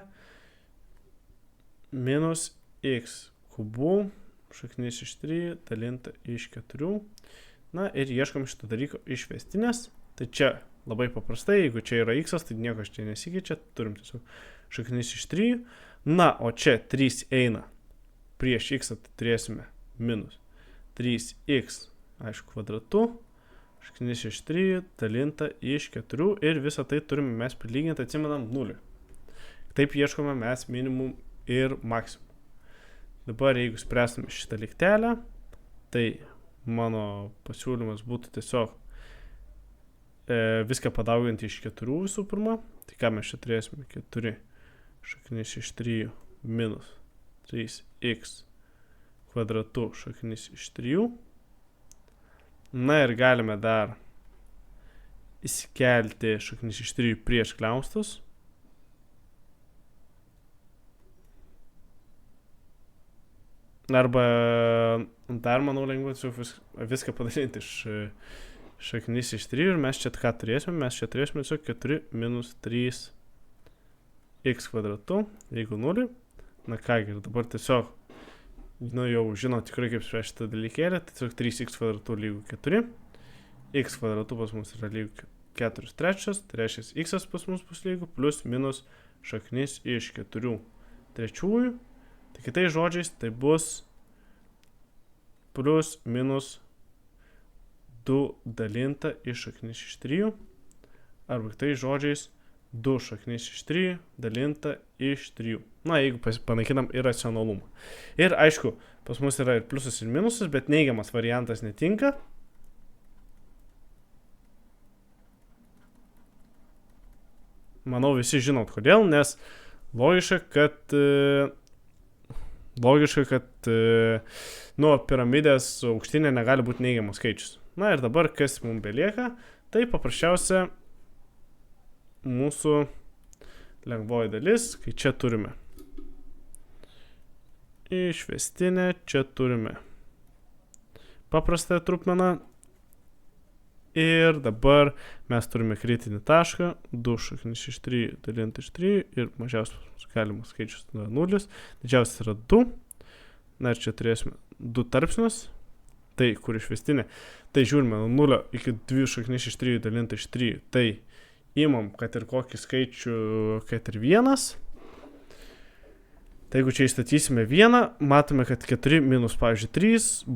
minus x kubų šaknis iš 3 dalinta iš 4. Na ir ieškom šito dalyko išvestinės. Tai čia labai paprastai, jeigu čia yra x, tai nieko čia nesikeičia, turim tiesiog šaknis iš 3. Na, o čia 3 eina prieš x, tai turėsime minus 3x, aišku, kvadratu, šaknis iš 3 dalinta iš 4 ir visą tai turime mes prilyginti, atsimenam 0. Taip ieškome mes minimum ir maksimum. Dabar jeigu spręstume šitą lygtelę, tai mano pasiūlymas būtų tiesiog viską padauginti iš 4 visų pirma. Tai ką mes čia turėsime? 4 šaknis iš 3 minus 3x kvadratu šaknis iš 3. Na ir galime dar įsikelti šaknis iš 3 prieš kliaustus. Arba dar, manau, lengviau viską padalinti iš šaknis iš 3 ir mes čia ką turėsime? Mes čia turėsime tiesiog 4 minus 3x kvadratu, jeigu 0. Na kągi, ir dabar tiesiog, jau žinau tikrai kaip spręsti šitą dalykėlę, tai tiesiog 3x kvadratu lygų 4. X kvadratu pas mus yra lygų 4 trečias, tai reiškia x pas mus bus lygų plus minus šaknis iš 4 trečiųjų. Tai kitais žodžiais tai bus plus minus 2 dalinta iš šaknis iš 3. Arba kitais žodžiais 2 šaknis iš 3 dalinta iš 3. Na, jeigu panaikinam iracionalumą. Ir aišku, pas mus yra ir pliusas ir minusas, bet neigiamas variantas netinka. Manau, visi žinot kodėl, nes logiška, kad piramidės aukštinė negali būti neigiamas skaičius. Na ir dabar, kas mums belieka, tai paprasčiausia mūsų lengvoji dalis, kai čia turime išvestinę, čia turime paprastąją trupmeną ir dabar mes turime kritinį tašką, 2 šaknis iš 3 dalinta iš 3 ir mažiausias galimas skaičius yra 0, didžiausias yra 2, na ir čia turėsime 2 tarpsnius, tai kur išvestinė, tai žiūrime nuo 0 iki 2 šaknis iš 3 dalinta iš 3, tai imam, kad ir kokį skaičių, kad ir 1. Tai jeigu čia įstatysime 1, matome, kad 4 minus, pavyzdžiui, 3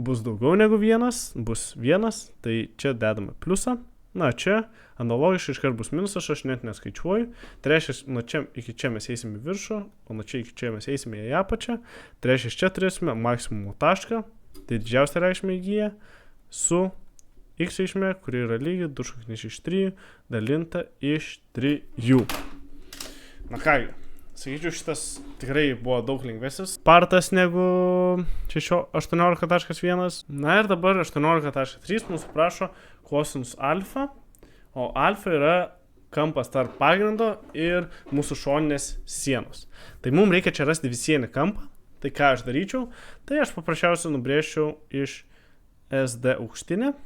bus daugiau negu 1, bus 1, tai čia dedame pliusą. Na, čia analogiškai iškart bus minusas, aš net neskaičiuoju. Tai reiškia, nuo čia iki čia mes eisime į viršų, o nuo čia iki čia mes eisime į apačią. Tai reiškia, čia turėsime maksimumo tašką, tai didžiausia reikšmė įgyja su x reikšmė, kuri yra lygi 2 šaknis iš 3 dalinta iš 3. Na kągi, sakyčiau, šitas tikrai buvo daug lengvesnis partas negu 18.1. Na ir dabar 18.3 mūsų prašo kosinus alfa, o alfa yra kampas tarp pagrindo ir mūsų šoninės sienos. Tai mums reikia čia rasti visienį kampą, tai ką aš daryčiau, tai aš paprasčiausiai nubrėžčiau iš SD aukštinę.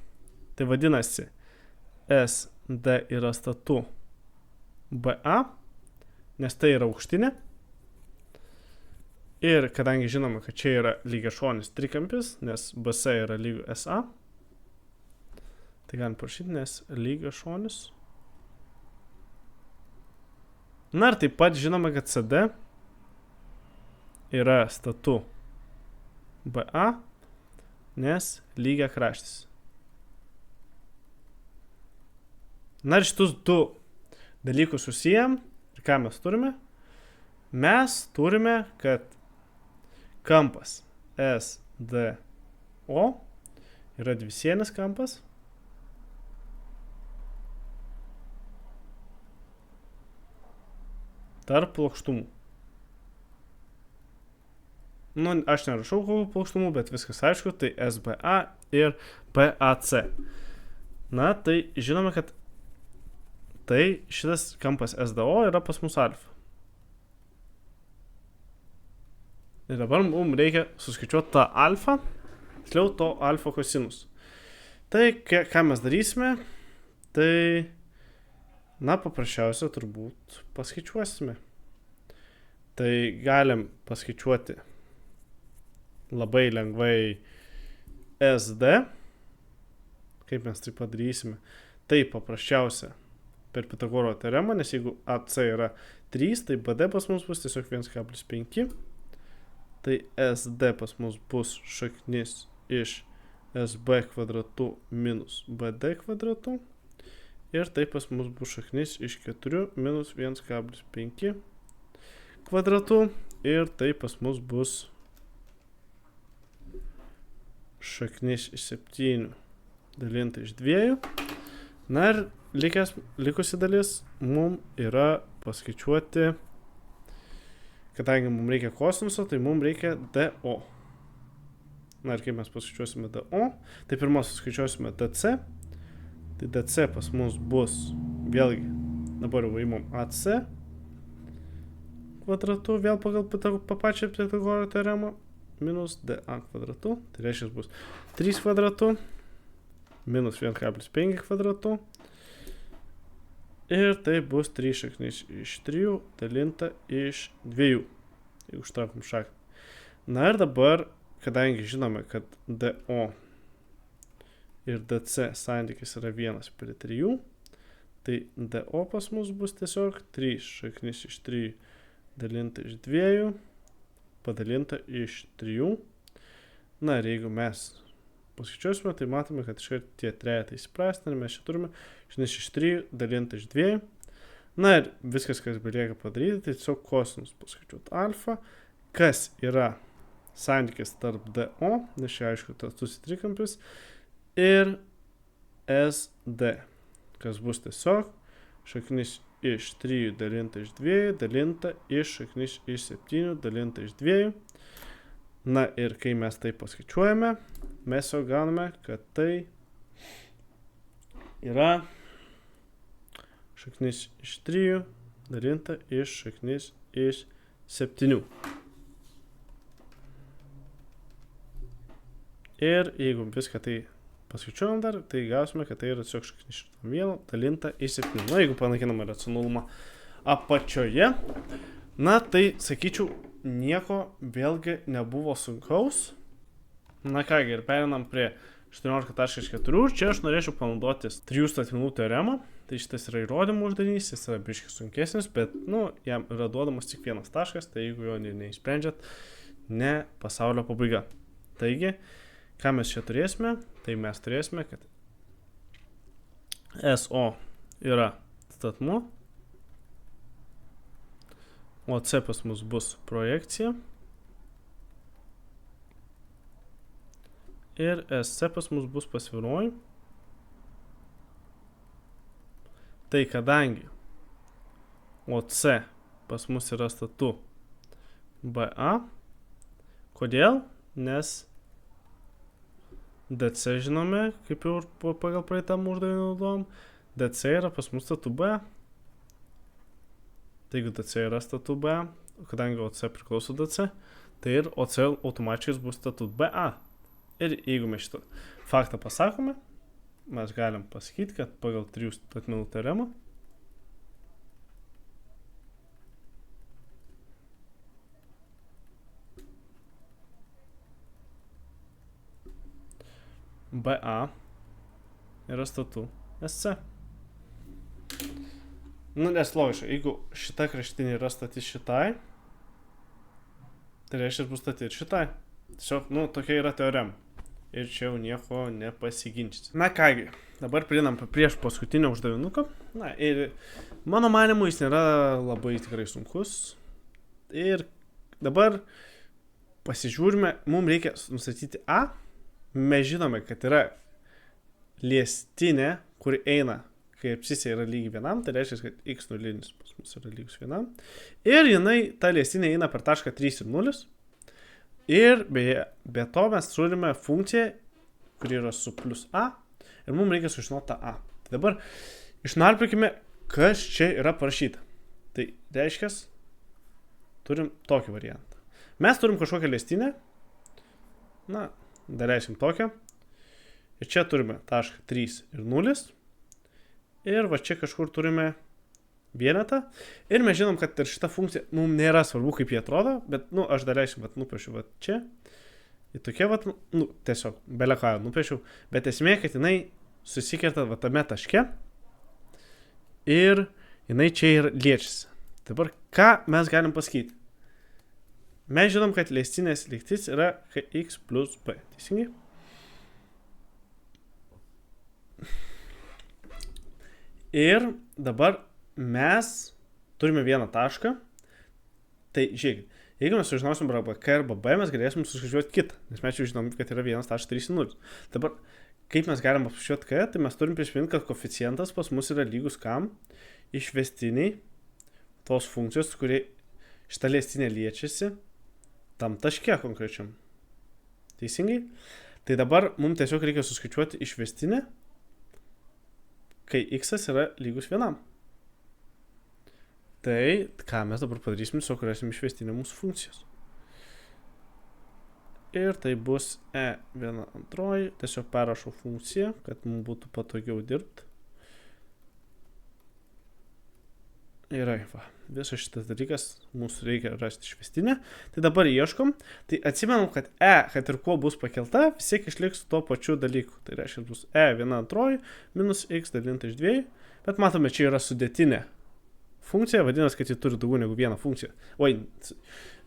Tai vadinasi, SD yra statu BA, nes tai yra aukštinė. Ir kadangi žinome, kad čia yra lygiašonis trikampis, nes BC yra lygiu SA, tai galim parašyti, nes lygiašonis. Na ir taip pat žinome, kad CD yra statu BA, nes lygiakraštis. Na ir šitus 2 dalykus susijęm. Ir ką mes turime? Mes turime, kad kampas SDO yra dvisienis kampas. Tarp plokštumų. Nu, aš nerašau kokių plokštumų, bet viskas aišku, tai SBA ir BAC. Na, tai žinome, kad tai šitas kampas SDO yra pas mus alfa. Ir dabar mums reikia suskaičiuoti tą alfą, tiksliau to alfa kosinus. Tai ką mes darysime, tai, na, paprasčiausia turbūt paskaičiuosime. Tai galim paskaičiuoti labai lengvai SD. Kaip mes tai padarysime? Tai paprasčiausia per Pitagoro teoremą, nes jeigu AC yra 3, tai BD pas mus bus tiesiog 1,5. Tai SD pas mus bus šaknis iš SB kvadratu minus BD kvadratu. Ir tai pas mus bus šaknis iš 4 minus 1,5 kvadratu. Ir tai pas mus bus šaknis iš 7 dalinta iš 2. Na ir likusi dalis mums yra paskaičiuoti, kadangi mums reikia kosinuso, tai mums reikia DO. Na ir kaip mes paskaičiuosime DO, tai pirmą suskaičiuosime DC. Tai DC pas mus bus, vėlgi, dabar jau įmam AC kvadratu, vėl pagal pačią Pitagoro teoremą, minus DA kvadratu, tai reiškia bus 3 kvadratu, minus 1,5 kvadratu. Ir tai bus 3 šaknis iš 3 dalinta iš 2. Jeigu užtraukom šaknį. Na ir dabar, kadangi žinome, kad DO ir DC santykis yra 1/3, tai DO pas mus bus tiesiog 3 šaknis iš 3 dalinta iš 2 padalinta iš 3. Na ir jeigu mes paskaičiuosime, tai matome, kad iškart tie trejetai įsiprastina, mes čia turime 1 iš 3 dalinta iš 2. Na ir viskas, kas belieka padaryti, tai tiesiog kosinus paskaičiuoti alfa, kas yra santykis tarp DO, nes čia aišku tas trikampis, ir SD, kas bus tiesiog šaknis iš 3 dalinta iš 2 dalinta iš šaknis iš 7 dalinta iš 2. Na ir kai mes tai paskaičiuojame, mes jau gauname, kad tai yra šaknis iš 3 dalinta iš šaknis iš 7. Ir jeigu viską tai paskaičiuojam dar, tai gausime, kad tai yra tiesiog šaknis iš 1 dalinta iš 7. Na, jeigu panaikiname racionalumą apačioje, na, tai sakyčiau, nieko vėlgi nebuvo sunkaus. Na kągi, ir perinam prie 18.4. Čia aš norėčiau panaudotis 3 statmenų teoremą. Tai šitas yra įrodymų uždavinys, jis yra biškai sunkesnis, bet, jam yra duodamas tik vienas taškas, tai jeigu jo neįsprendžiat, ne pasaulio pabaiga. Taigi, ką mes čia turėsime? Tai mes turėsime, kad SO yra statmuo, o C pas mus bus projekcija ir SC pas mus bus pasviroji. Tai kadangi OC pas mus yra statu BA, kodėl? Nes DC žinome, kaip jau pagal praeitam uždavinį naudojom, DC yra pas mus statu BA. Tai jeigu DC yra statu BA, kadangi OC priklauso DC, tai ir OC automatiškai bus statu BA. Ir jeigu mes šitą faktą pasakome, mes galim pasakyti, kad pagal 3 statmenų teoremą BA yra statu SC. Nes logiška, jeigu šita kraštinė yra stati šitai, tai reiškia bus stati ir šitai. Tiesiog, tokia yra teorema. Ir čia jau nieko nepasiginčys. Na kągi, dabar prieinam prieš paskutinio uždavinuką. Na ir mano manimu jis nėra labai tikrai sunkus. Ir dabar pasižiūrime, mums reikia nustatyti A. Mes žinome, kad yra liestinė, kuri eina, kai abscisė yra lygi 1, tai reiškia, kad x nulinis pas mus yra lygus 1. Ir jinai, ta liestinė eina per tašką 3 ir 0. Ir be to mes turime funkciją, kuri yra su plus A. Ir mums reikia sužinoti tą A. Tai dabar išnarpliokime, kas čia yra parašyta. Tai reiškia, turim tokį variantą. Mes turim kažkokią liestinę. Na, daleisim tokią. Ir čia turime tašką 3 ir 0. Ir va čia kažkur turime vienetą. Ir mes žinom, kad ir šita funkcija mums nėra svarbu, kaip jie atrodo, bet, aš daleisim, nupiešiu čia. Ir tokia, tiesiog, beleką nupiešiu. Bet esmė, kad jinai susikerta tame taške. Ir jinai čia ir liečiasi. Dabar, ką mes galim pasakyti? Mes žinom, kad liestinės lygtis yra x plus b. Teisingai? Ir dabar mes turime vieną tašką. Tai žiūrėkit, jeigu mes sužinosim arba k arba b, mes galėsim suskaičiuoti kitą. Nes mes jau žinom, kad yra 1,3,0. Dabar, kaip mes galim apskaičiuoti k, tai mes turim prisiminti, kad koeficientas pas mus yra lygus kam? Išvestiniai tos funkcijos, kurie šita liestinė liečiasi tam taške konkrečiam. Teisingai? Tai dabar mums tiesiog reikia suskaičiuoti išvestinę, kai x yra lygus 1. Tai ką mes dabar padarysim, sukurasim išvestinę mūsų funkcijos. Ir tai bus e1/2, tiesiog perrašau funkciją, kad mums būtų patogiau dirbti. Ir visas šitas dalykas mūsų reikia rasti išvestinę. Tai dabar ieškom. Tai atsimenam, kad kad ir kuo bus pakelta, vis tiek išliks tuo pačiu dalyku. Tai reiškia, bus e1/2 minus x dalinta iš 2. Bet matome, čia yra sudėtinė funkcija, vadinasi, kad ji turi daugiau negu vieną funkciją.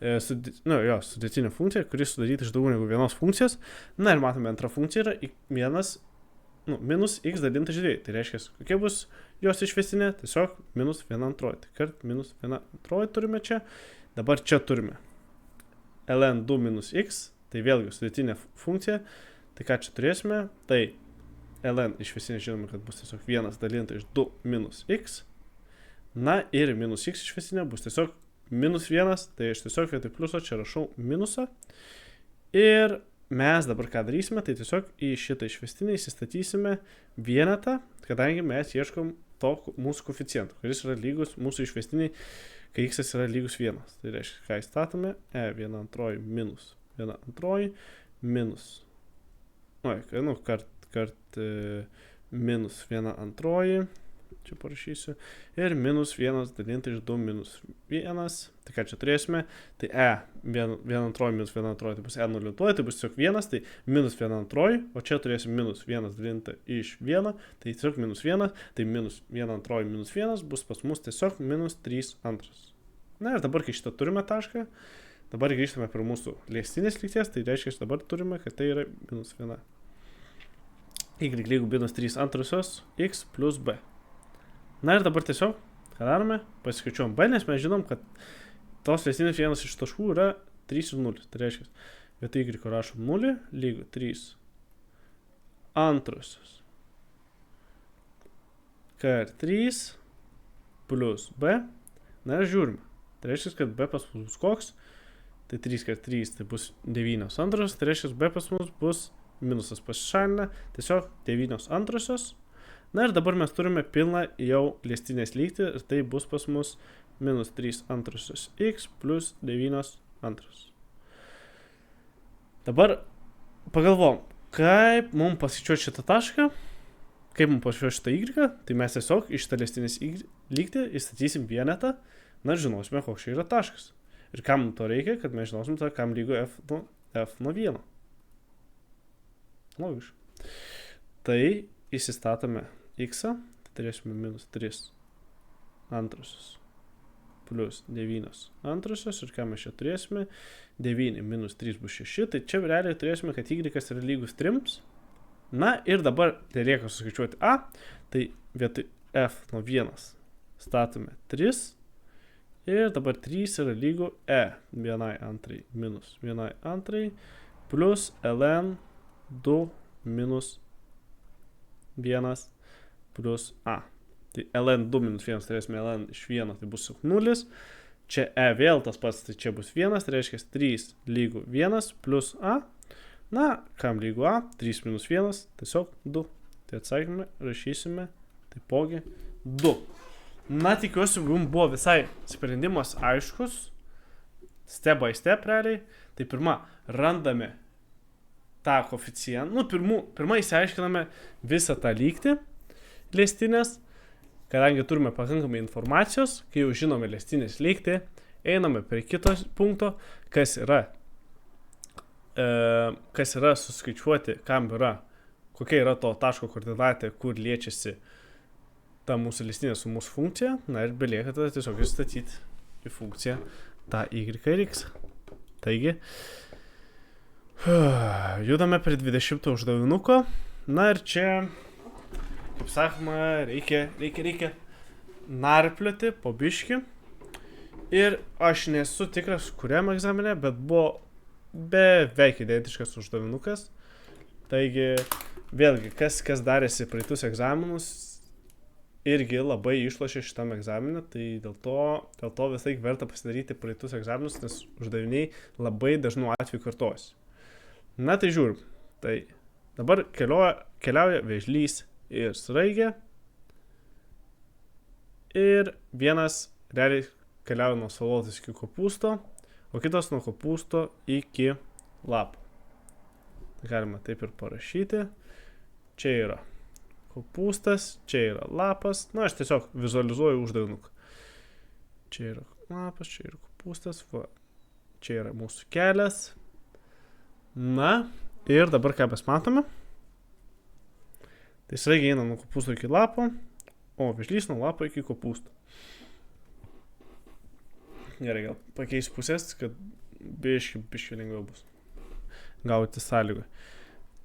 Sudėtinė funkcija, kuris sudaryta iš daugiau negu vienos funkcijos. Na ir matome, antra funkcija yra minus x dalinta iš 2. Tai reiškia, kokia bus jos išvestinė, tiesiog minus 1 antroji. Tai kart minus 1 antroji turime čia. Dabar čia turime ln2 minus x, tai vėlgi sudėtinė funkcija. Tai ką čia turėsime, tai ln išvestinė žinome, kad bus tiesiog 1 dalinta iš 2 minus x. Na ir minus x išvestinė bus tiesiog minus 1, tai aš tiesiog vietoj pliuso čia rašau minusą. Ir mes dabar ką darysime, tai tiesiog į šitą išvestinę įsistatysime vienetą, kadangi mes ieškom to mūsų koeficiento, kuris yra lygus mūsų išvestiniai, kai x yra lygus 1. Tai reiškia, ką įstatome, e1 antroji minus 1 antroji minus, minus 1 antroji, čia parašysiu, ir minus 1 dalinta iš 2 minus 1, tai ką čia turėsime, tai e1 antroji minus 1 antroji, tai bus e0 lietuoji, tai bus tiesiog 1, tai minus 1 antroji, o čia turėsim minus 1 dalinta iš 1, tai tiesiog minus 1, tai minus 1 antroji minus 1 bus pas mus tiesiog minus 3 antras. Na ir dabar, kai šitą turime tašką, dabar grįžtame prie mūsų liestinės lygties, tai reiškia, dabar turime, kad tai yra minus 1. Y lygu minus 3 antrosios x plus b. Na ir dabar tiesiog, ką darome, pasiskaičiuojam b, nes mes žinom, kad tos liestinės vienas iš taškų yra 3 ir 0. Tai reiškia, vietoj y rašom 0 lygu 3 antrosios kart 3 plus b. Na ir žiūrime. Tai reiškia, kad b pas mus bus koks. Tai 3 kart 3 tai bus 9 antrosios. Tai reiškia, b pas mus bus minusas pasišalina. Tiesiog 9 antrosios. Na ir dabar mes turime pilną jau liestinės lygtį. Ir tai bus pas mus minus 3 antrosios x plus 9 antros. Dabar pagalvom, kaip mums pasičiuoti šitą tašką. Kaip mums pasičiuoti šitą y. Tai mes tiesiog iš šitą liestinės lygtį įstatysim vienetą. Na ir žinosime, koks čia yra taškas. Ir kam to reikia, kad mes žinosim tą, kam lygu f nuo 1. Logiškai. Tai įsistatome x, tai turėsime minus 3 antrosios plus 9 antrosios. Ir ką mes čia turėsime? 9 minus 3 bus 6. Tai čia realiai turėsime, kad y yra lygus 3. Na ir dabar tai reikia suskaičiuoti a. Tai vietoj f nuo 1 statome 3. Ir dabar 3 yra lygu e1 antrai minus 1 antrai plus ln 2 minus 1 plus a. Tai ln 2 minus 1 turėsime ln iš 1, tai bus 0. Čia e vėl tas pats, tai čia bus 1, tai reiškia 3 lygu 1 plus a. Na, kam lygu a? 3 minus 1, tiesiog 2. Tai atsakymą rašysime taipogi 2. Na, tikiuosi, jums buvo visai sprendimas aiškus, step by step realiai. Tai pirma, randame tą koeficientą. Pirma įsiaiškiname visą tą lygtį liestinės, kadangi turime pakankamai informacijos, kai jau žinome liestinės lygtį, einame prie kito punkto, kas yra suskaičiuoti, kam yra, kokia yra to taško koordinatė, kur liečiasi ta mūsų liestinė su mūsų funkcija. Na ir belieka tada tiesiog įstatyti į funkciją tą y ir x. Taigi, judame prie 20 uždavinuko. Na ir čia, kaip sakoma, reikia narplioti po biškį. Ir aš nesu tikras, kuriam egzamine, bet buvo beveik identiškas uždavinukas. Taigi, vėlgi, kas darėsi praeitus egzaminus, irgi labai išlošė šitam egzaminę, tai dėl to visai verta pasidaryti praeitus egzaminus, nes uždaviniai labai dažnu atveju kartojasi. Na tai žiūrim. Tai dabar keliauja vėžlys ir sraigė. Ir vienas realiai keliauja nuo salotos iki kopūsto, o kitas nuo kopūsto iki lapo. Tai galima taip ir parašyti. Čia yra kopūstas, čia yra lapas. Na, aš tiesiog vizualizuoju uždavinuką. Čia yra lapas, čia yra kopūstas, va. Čia yra mūsų kelias. Na, ir dabar ką mes matome. Tai sraigė eina nuo kopūsto iki lapo, o vėžlys nuo lapo iki kopūsto. Gerai, gal pakeisiu pusės, kad biški lengviau bus gauti sąlygų.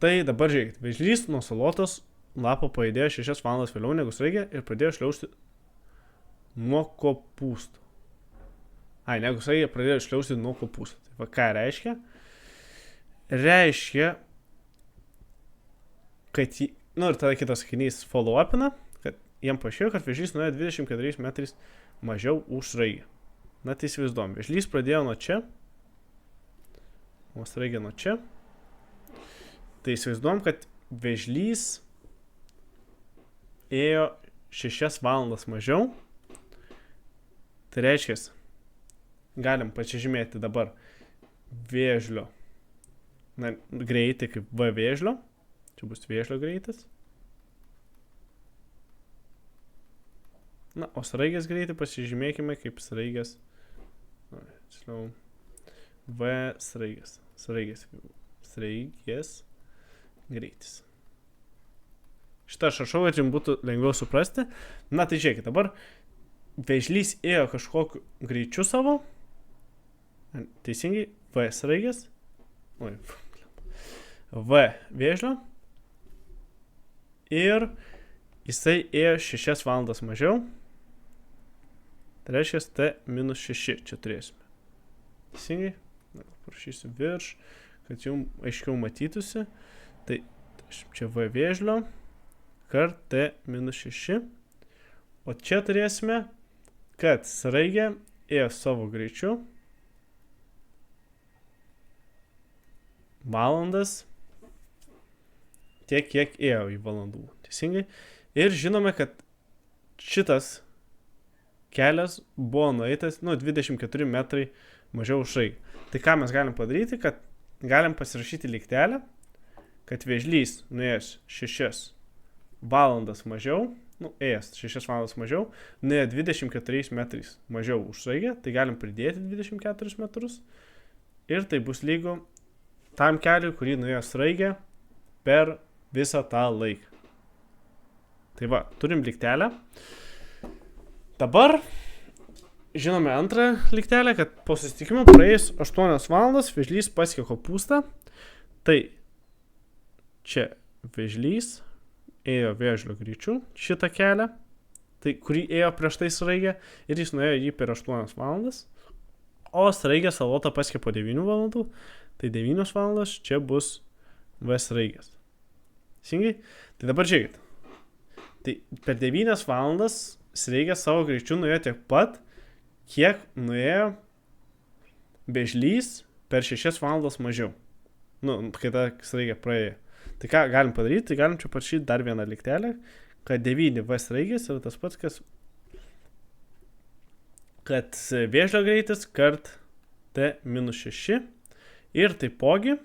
Tai dabar žiūrėkit, vėžlys nuo salotos lapo pajudėjo 6 valandas vėliau negu sraigė ir pradėjo šliaužti nuo kopūstų. Negu sraigė pradėjo šliaužti nuo kopūstų. Tai va, ką reiškia? Reiškia, kad ir tada kitas sakinys follow-upina, kad jiem paaiškėjo, kad vėžlys nuėjo 24 metrais mažiau už sraigę. Na, tai įsivaizduom, vėžlys pradėjo nuo čia, o sraigė nuo čia. Tai įsivaizduom, kad vėžlys ėjo 6 valandas mažiau. Tai reiškia, galim pasižymėti dabar vėžlio greitį kaip V vėžlio. Čia bus vėžlio greitis. Na, o sraigės greitį pasižymėkime kaip sraigės. V sraigės. Sraigės greitis. Šitą aš rašau, kad jums būtų lengviau suprasti. Na, tai žiūrėkit, dabar vėžlys ėjo kažkokiu greičiu savo. Teisingai, V sraigės. V vėžlio. Ir jisai ėjo 6 valandas mažiau. Tai reiškia T-6 čia turėsime. Teisingai? Parašysiu virš, kad jums aiškiau matytųsi. Tai čia V vėžlio kart T-6. O čia turėsime, kad sraigė ėjo savo greičiu valandas tiek, kiek ėjo į valandų. Teisingai? Ir žinome, kad šitas kelias buvo nueitas 24 metrai mažiau už sraigę. Tai ką mes galim padaryti, kad galim pasirašyti lygtelę, kad vėžlys nuėjęs 6 valandas mažiau, ėjęs 6 valandas mažiau, nuėjo 24 metrais mažiau už sraigę, tai galim pridėti 24 metrus ir tai bus lygu tam keliui, kurį nuėjo sraigė per visą tą laiką. Tai va, turim lygtelę. Dabar žinome antrą lygtelę, kad po susitikimo praėjus 8 valandas vėžlys pasiekė kopūstą. Tai čia vėžlys ėjo vėžlio greičiu šitą kelią, tai kurį ėjo prieš tai sraigė ir jis nuėjo jį per 8 valandas. O sraigė salotą pasiekė po 9 valandų, tai 9 valandas čia bus V sraigės. Teisingai? Tai dabar žiūrėkit. Tai per 9 valandas sraigė savo greičiu nuėjo tiek pat, kiek nuėjo vėžlys per 6 valandas mažiau. Kai ta sraigė praėjo. Tai ką galim padaryti? Tai galim čia parašyti dar vieną lygtelę, kad 9 V sraigės yra tas pats, kad vėžlio greitis kart T-6. Ir taipogi,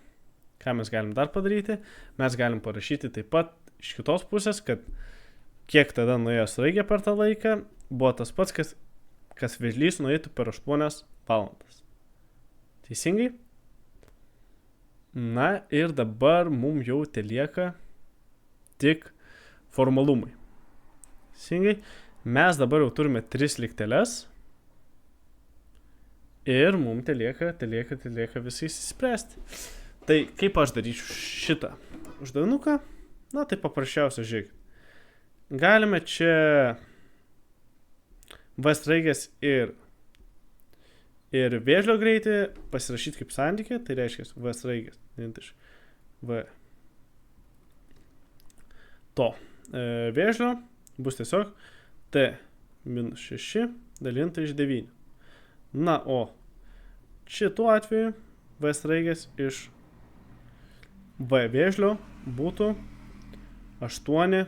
ką mes galim dar padaryti, mes galim parašyti taip pat iš kitos pusės, kad kiek tada nuėjo sraigė per tą laiką, buvo tas pats, kas vėžlys nueitų per 8 valandas. Teisingai? Na ir dabar mums jau telieka tik formalumai. Teisingai? Mes dabar jau turime 3 lygteles ir mums telieka visai įsispręsti. Tai kaip aš daryčiau šitą uždavinuką? Na, tai paprasčiausia, žiūrėk. Galime čia V sraigės ir vėžlio greitį pasirašyti kaip santykį, tai reiškia V sraigės dalinti iš V to vėžlio bus tiesiog T-6 dalinti iš 9. Na, o šituo atveju V sraigės iš V vėžlio būtų 8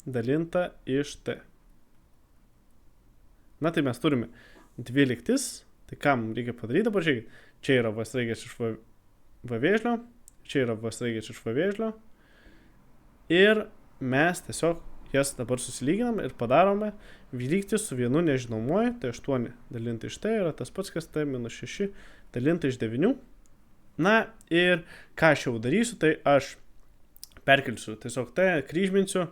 dalinta iš T. Na, tai mes turime 2 lygtis. Tai ką mums reikia padaryti dabar? Žiūrėkit, čia yra V sraigės iš V vėžlio, čia yra V sraigės iš V vėžlio. Ir mes tiesiog jas dabar susilyginam ir padarome lygtį su vienu nežinomuoju. Tai 8 dalinta iš T yra tas pats, kas T-6 dalinta iš 9. Na ir ką aš jau darysiu, tai aš perkelsiu tiesiog T, kryžminsiu.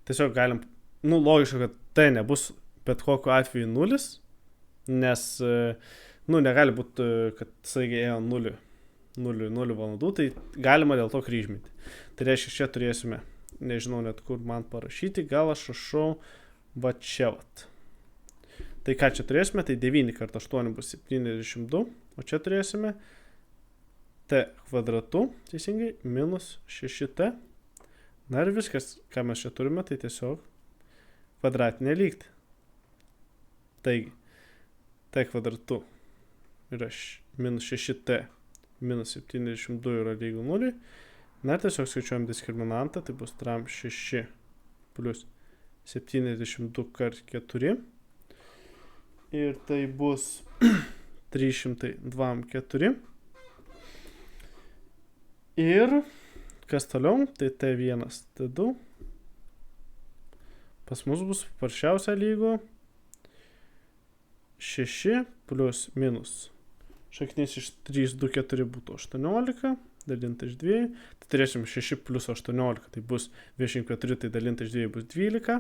Tiesiog galim, logiška, kad T nebus bet kokiu atveju 0. nes, negali būti, kad staigiai ėjo 0 valandų, tai galima dėl to kryžminti. Tai reiškia, čia turėsime, nežinau net kur man parašyti, gal aš rašau va čia vat. Tai ką čia turėsime, tai 9 kart 8 bus 72, o čia turėsime t kvadratu, teisingai, minus 6t. Na ir viskas, ką mes čia turime, tai tiesiog kvadratinė lygtį. Taigi, t kvadratu yra minus 6t minus 72 yra lygu 0. Na ir tiesiog skaičiuojam diskriminantą, tai bus tram 6 plus 72 kart 4. Ir tai bus 324. Ir kas toliau, tai t1, t2. Pas mus bus paprasčiausia lygu 6 plus minus. Šaknis iš 3, 2, 4 būtų 18, dalinta iš 2. Tai turėsim 6 plus 18, tai bus 24, tai dalinta iš 2 bus 12.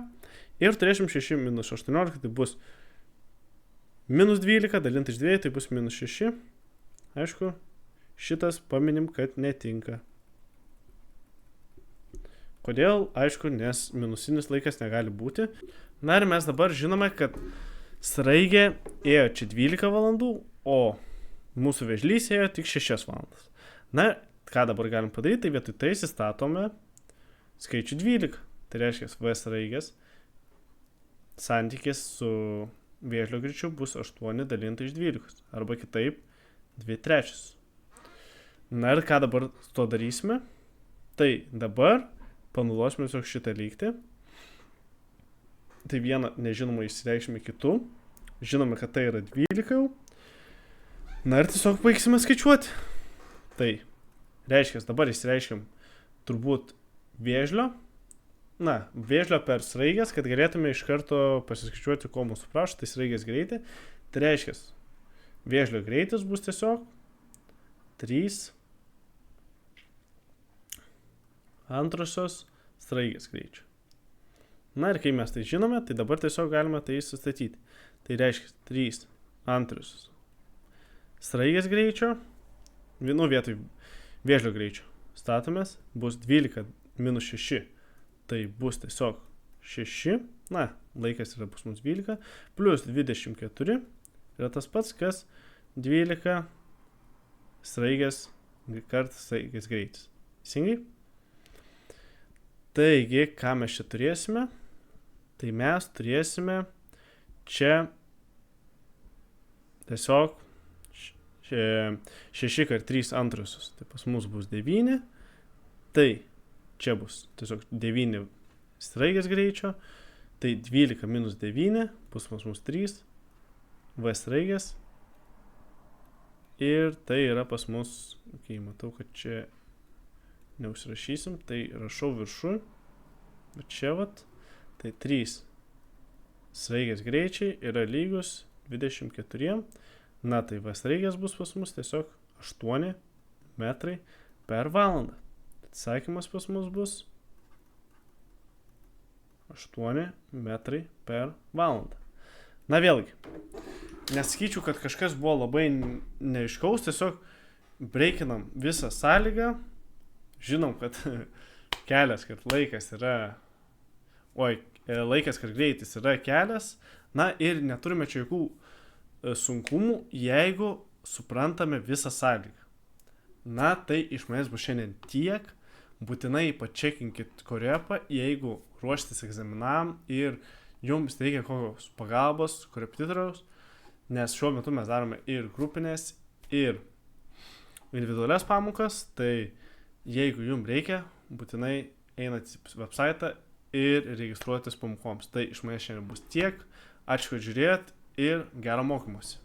Ir turėsim 6 minus 18, tai bus minus 12, dalinta iš 2, tai bus minus 6. Aišku, šitas paminim, kad netinka. Kodėl? Aišku, nes minusinis laikas negali būti. Na ir mes dabar žinome, kad sraigė ėjo čia 12 valandų, o mūsų vėžlys ėjo tik 6 valandas. Na, ką dabar galim padaryti, tai vietoj tai įsistatome skaičių 12. Tai reiškia, v sraigės santykis su vėžlio greičiu bus 8 dalinta iš 12. Arba kitaip 2/3. Na ir ką dabar to darysime? Tai dabar panaudosime tiesiog šitą lygtį. Tai vieną nežinomą išsireikšime kitų. Žinome, kad tai yra 12 jau. Na ir tiesiog baigsime skaičiuoti. Tai reiškia, dabar išsireiškiam turbūt vėžlio. Vėžlio per sraigės, kad galėtume iš karto pasiskaičiuoti, ko mūsų prašo, tai sraigės greitį. Tai reiškia, vėžlio greitis bus tiesiog 3 antrosios sraigės greičio. Na ir kai mes tai žinome, tai dabar tiesiog galime tai sustatyti. Tai reiškia 3 antrosios sraigės greičio, vietoj vėžlio greičio statomės, bus 12 minus 6, tai bus tiesiog 6, laikas yra bus mums 12, plus 24 yra tas pats, kas 12 sraigės kart sraigės greitis. Teisingai? Taigi, ką mes čia turėsime? Tai mes turėsime čia tiesiog 6 kart 3 antrosios. Tai pas mus bus 9. Tai čia bus tiesiog 9 sraigės greičio. Tai 12 minus 9 bus pas mus 3 v sraigės. Ir tai yra pas mus, matau, kad čia neužsirašysim, tai rašau viršui. Bet čia tai 3 sraigės greičiai yra lygus 24. Na, tai v sraigės bus pas mus tiesiog 8 metrai per valandą. Atsakymas pas mus bus 8 metrai per valandą. Na vėlgi, nesakyčiau, kad kažkas buvo labai neaiškaus, tiesiog breikinam visą sąlygą. Žinom, kad kelias, kad laikas yra, laikas, kad greitis yra kelias. Na ir neturime čia jokių sunkumų, jeigu suprantame visą sąlygą. Na, tai iš manęs bus šiandien tiek. Būtinai pačekinkit korepą, jeigu ruoštis egzaminam ir jums reikia kokios pagalbos, korepetitoriaus, nes šiuo metu mes darome ir grupinės, ir individualias pamokas, tai jeigu jums reikia, būtinai einat į website ir registruotis pamokoms. Tai iš manęs šiandien bus tiek. Ačiū, kad žiūrėjot ir gero mokymosi.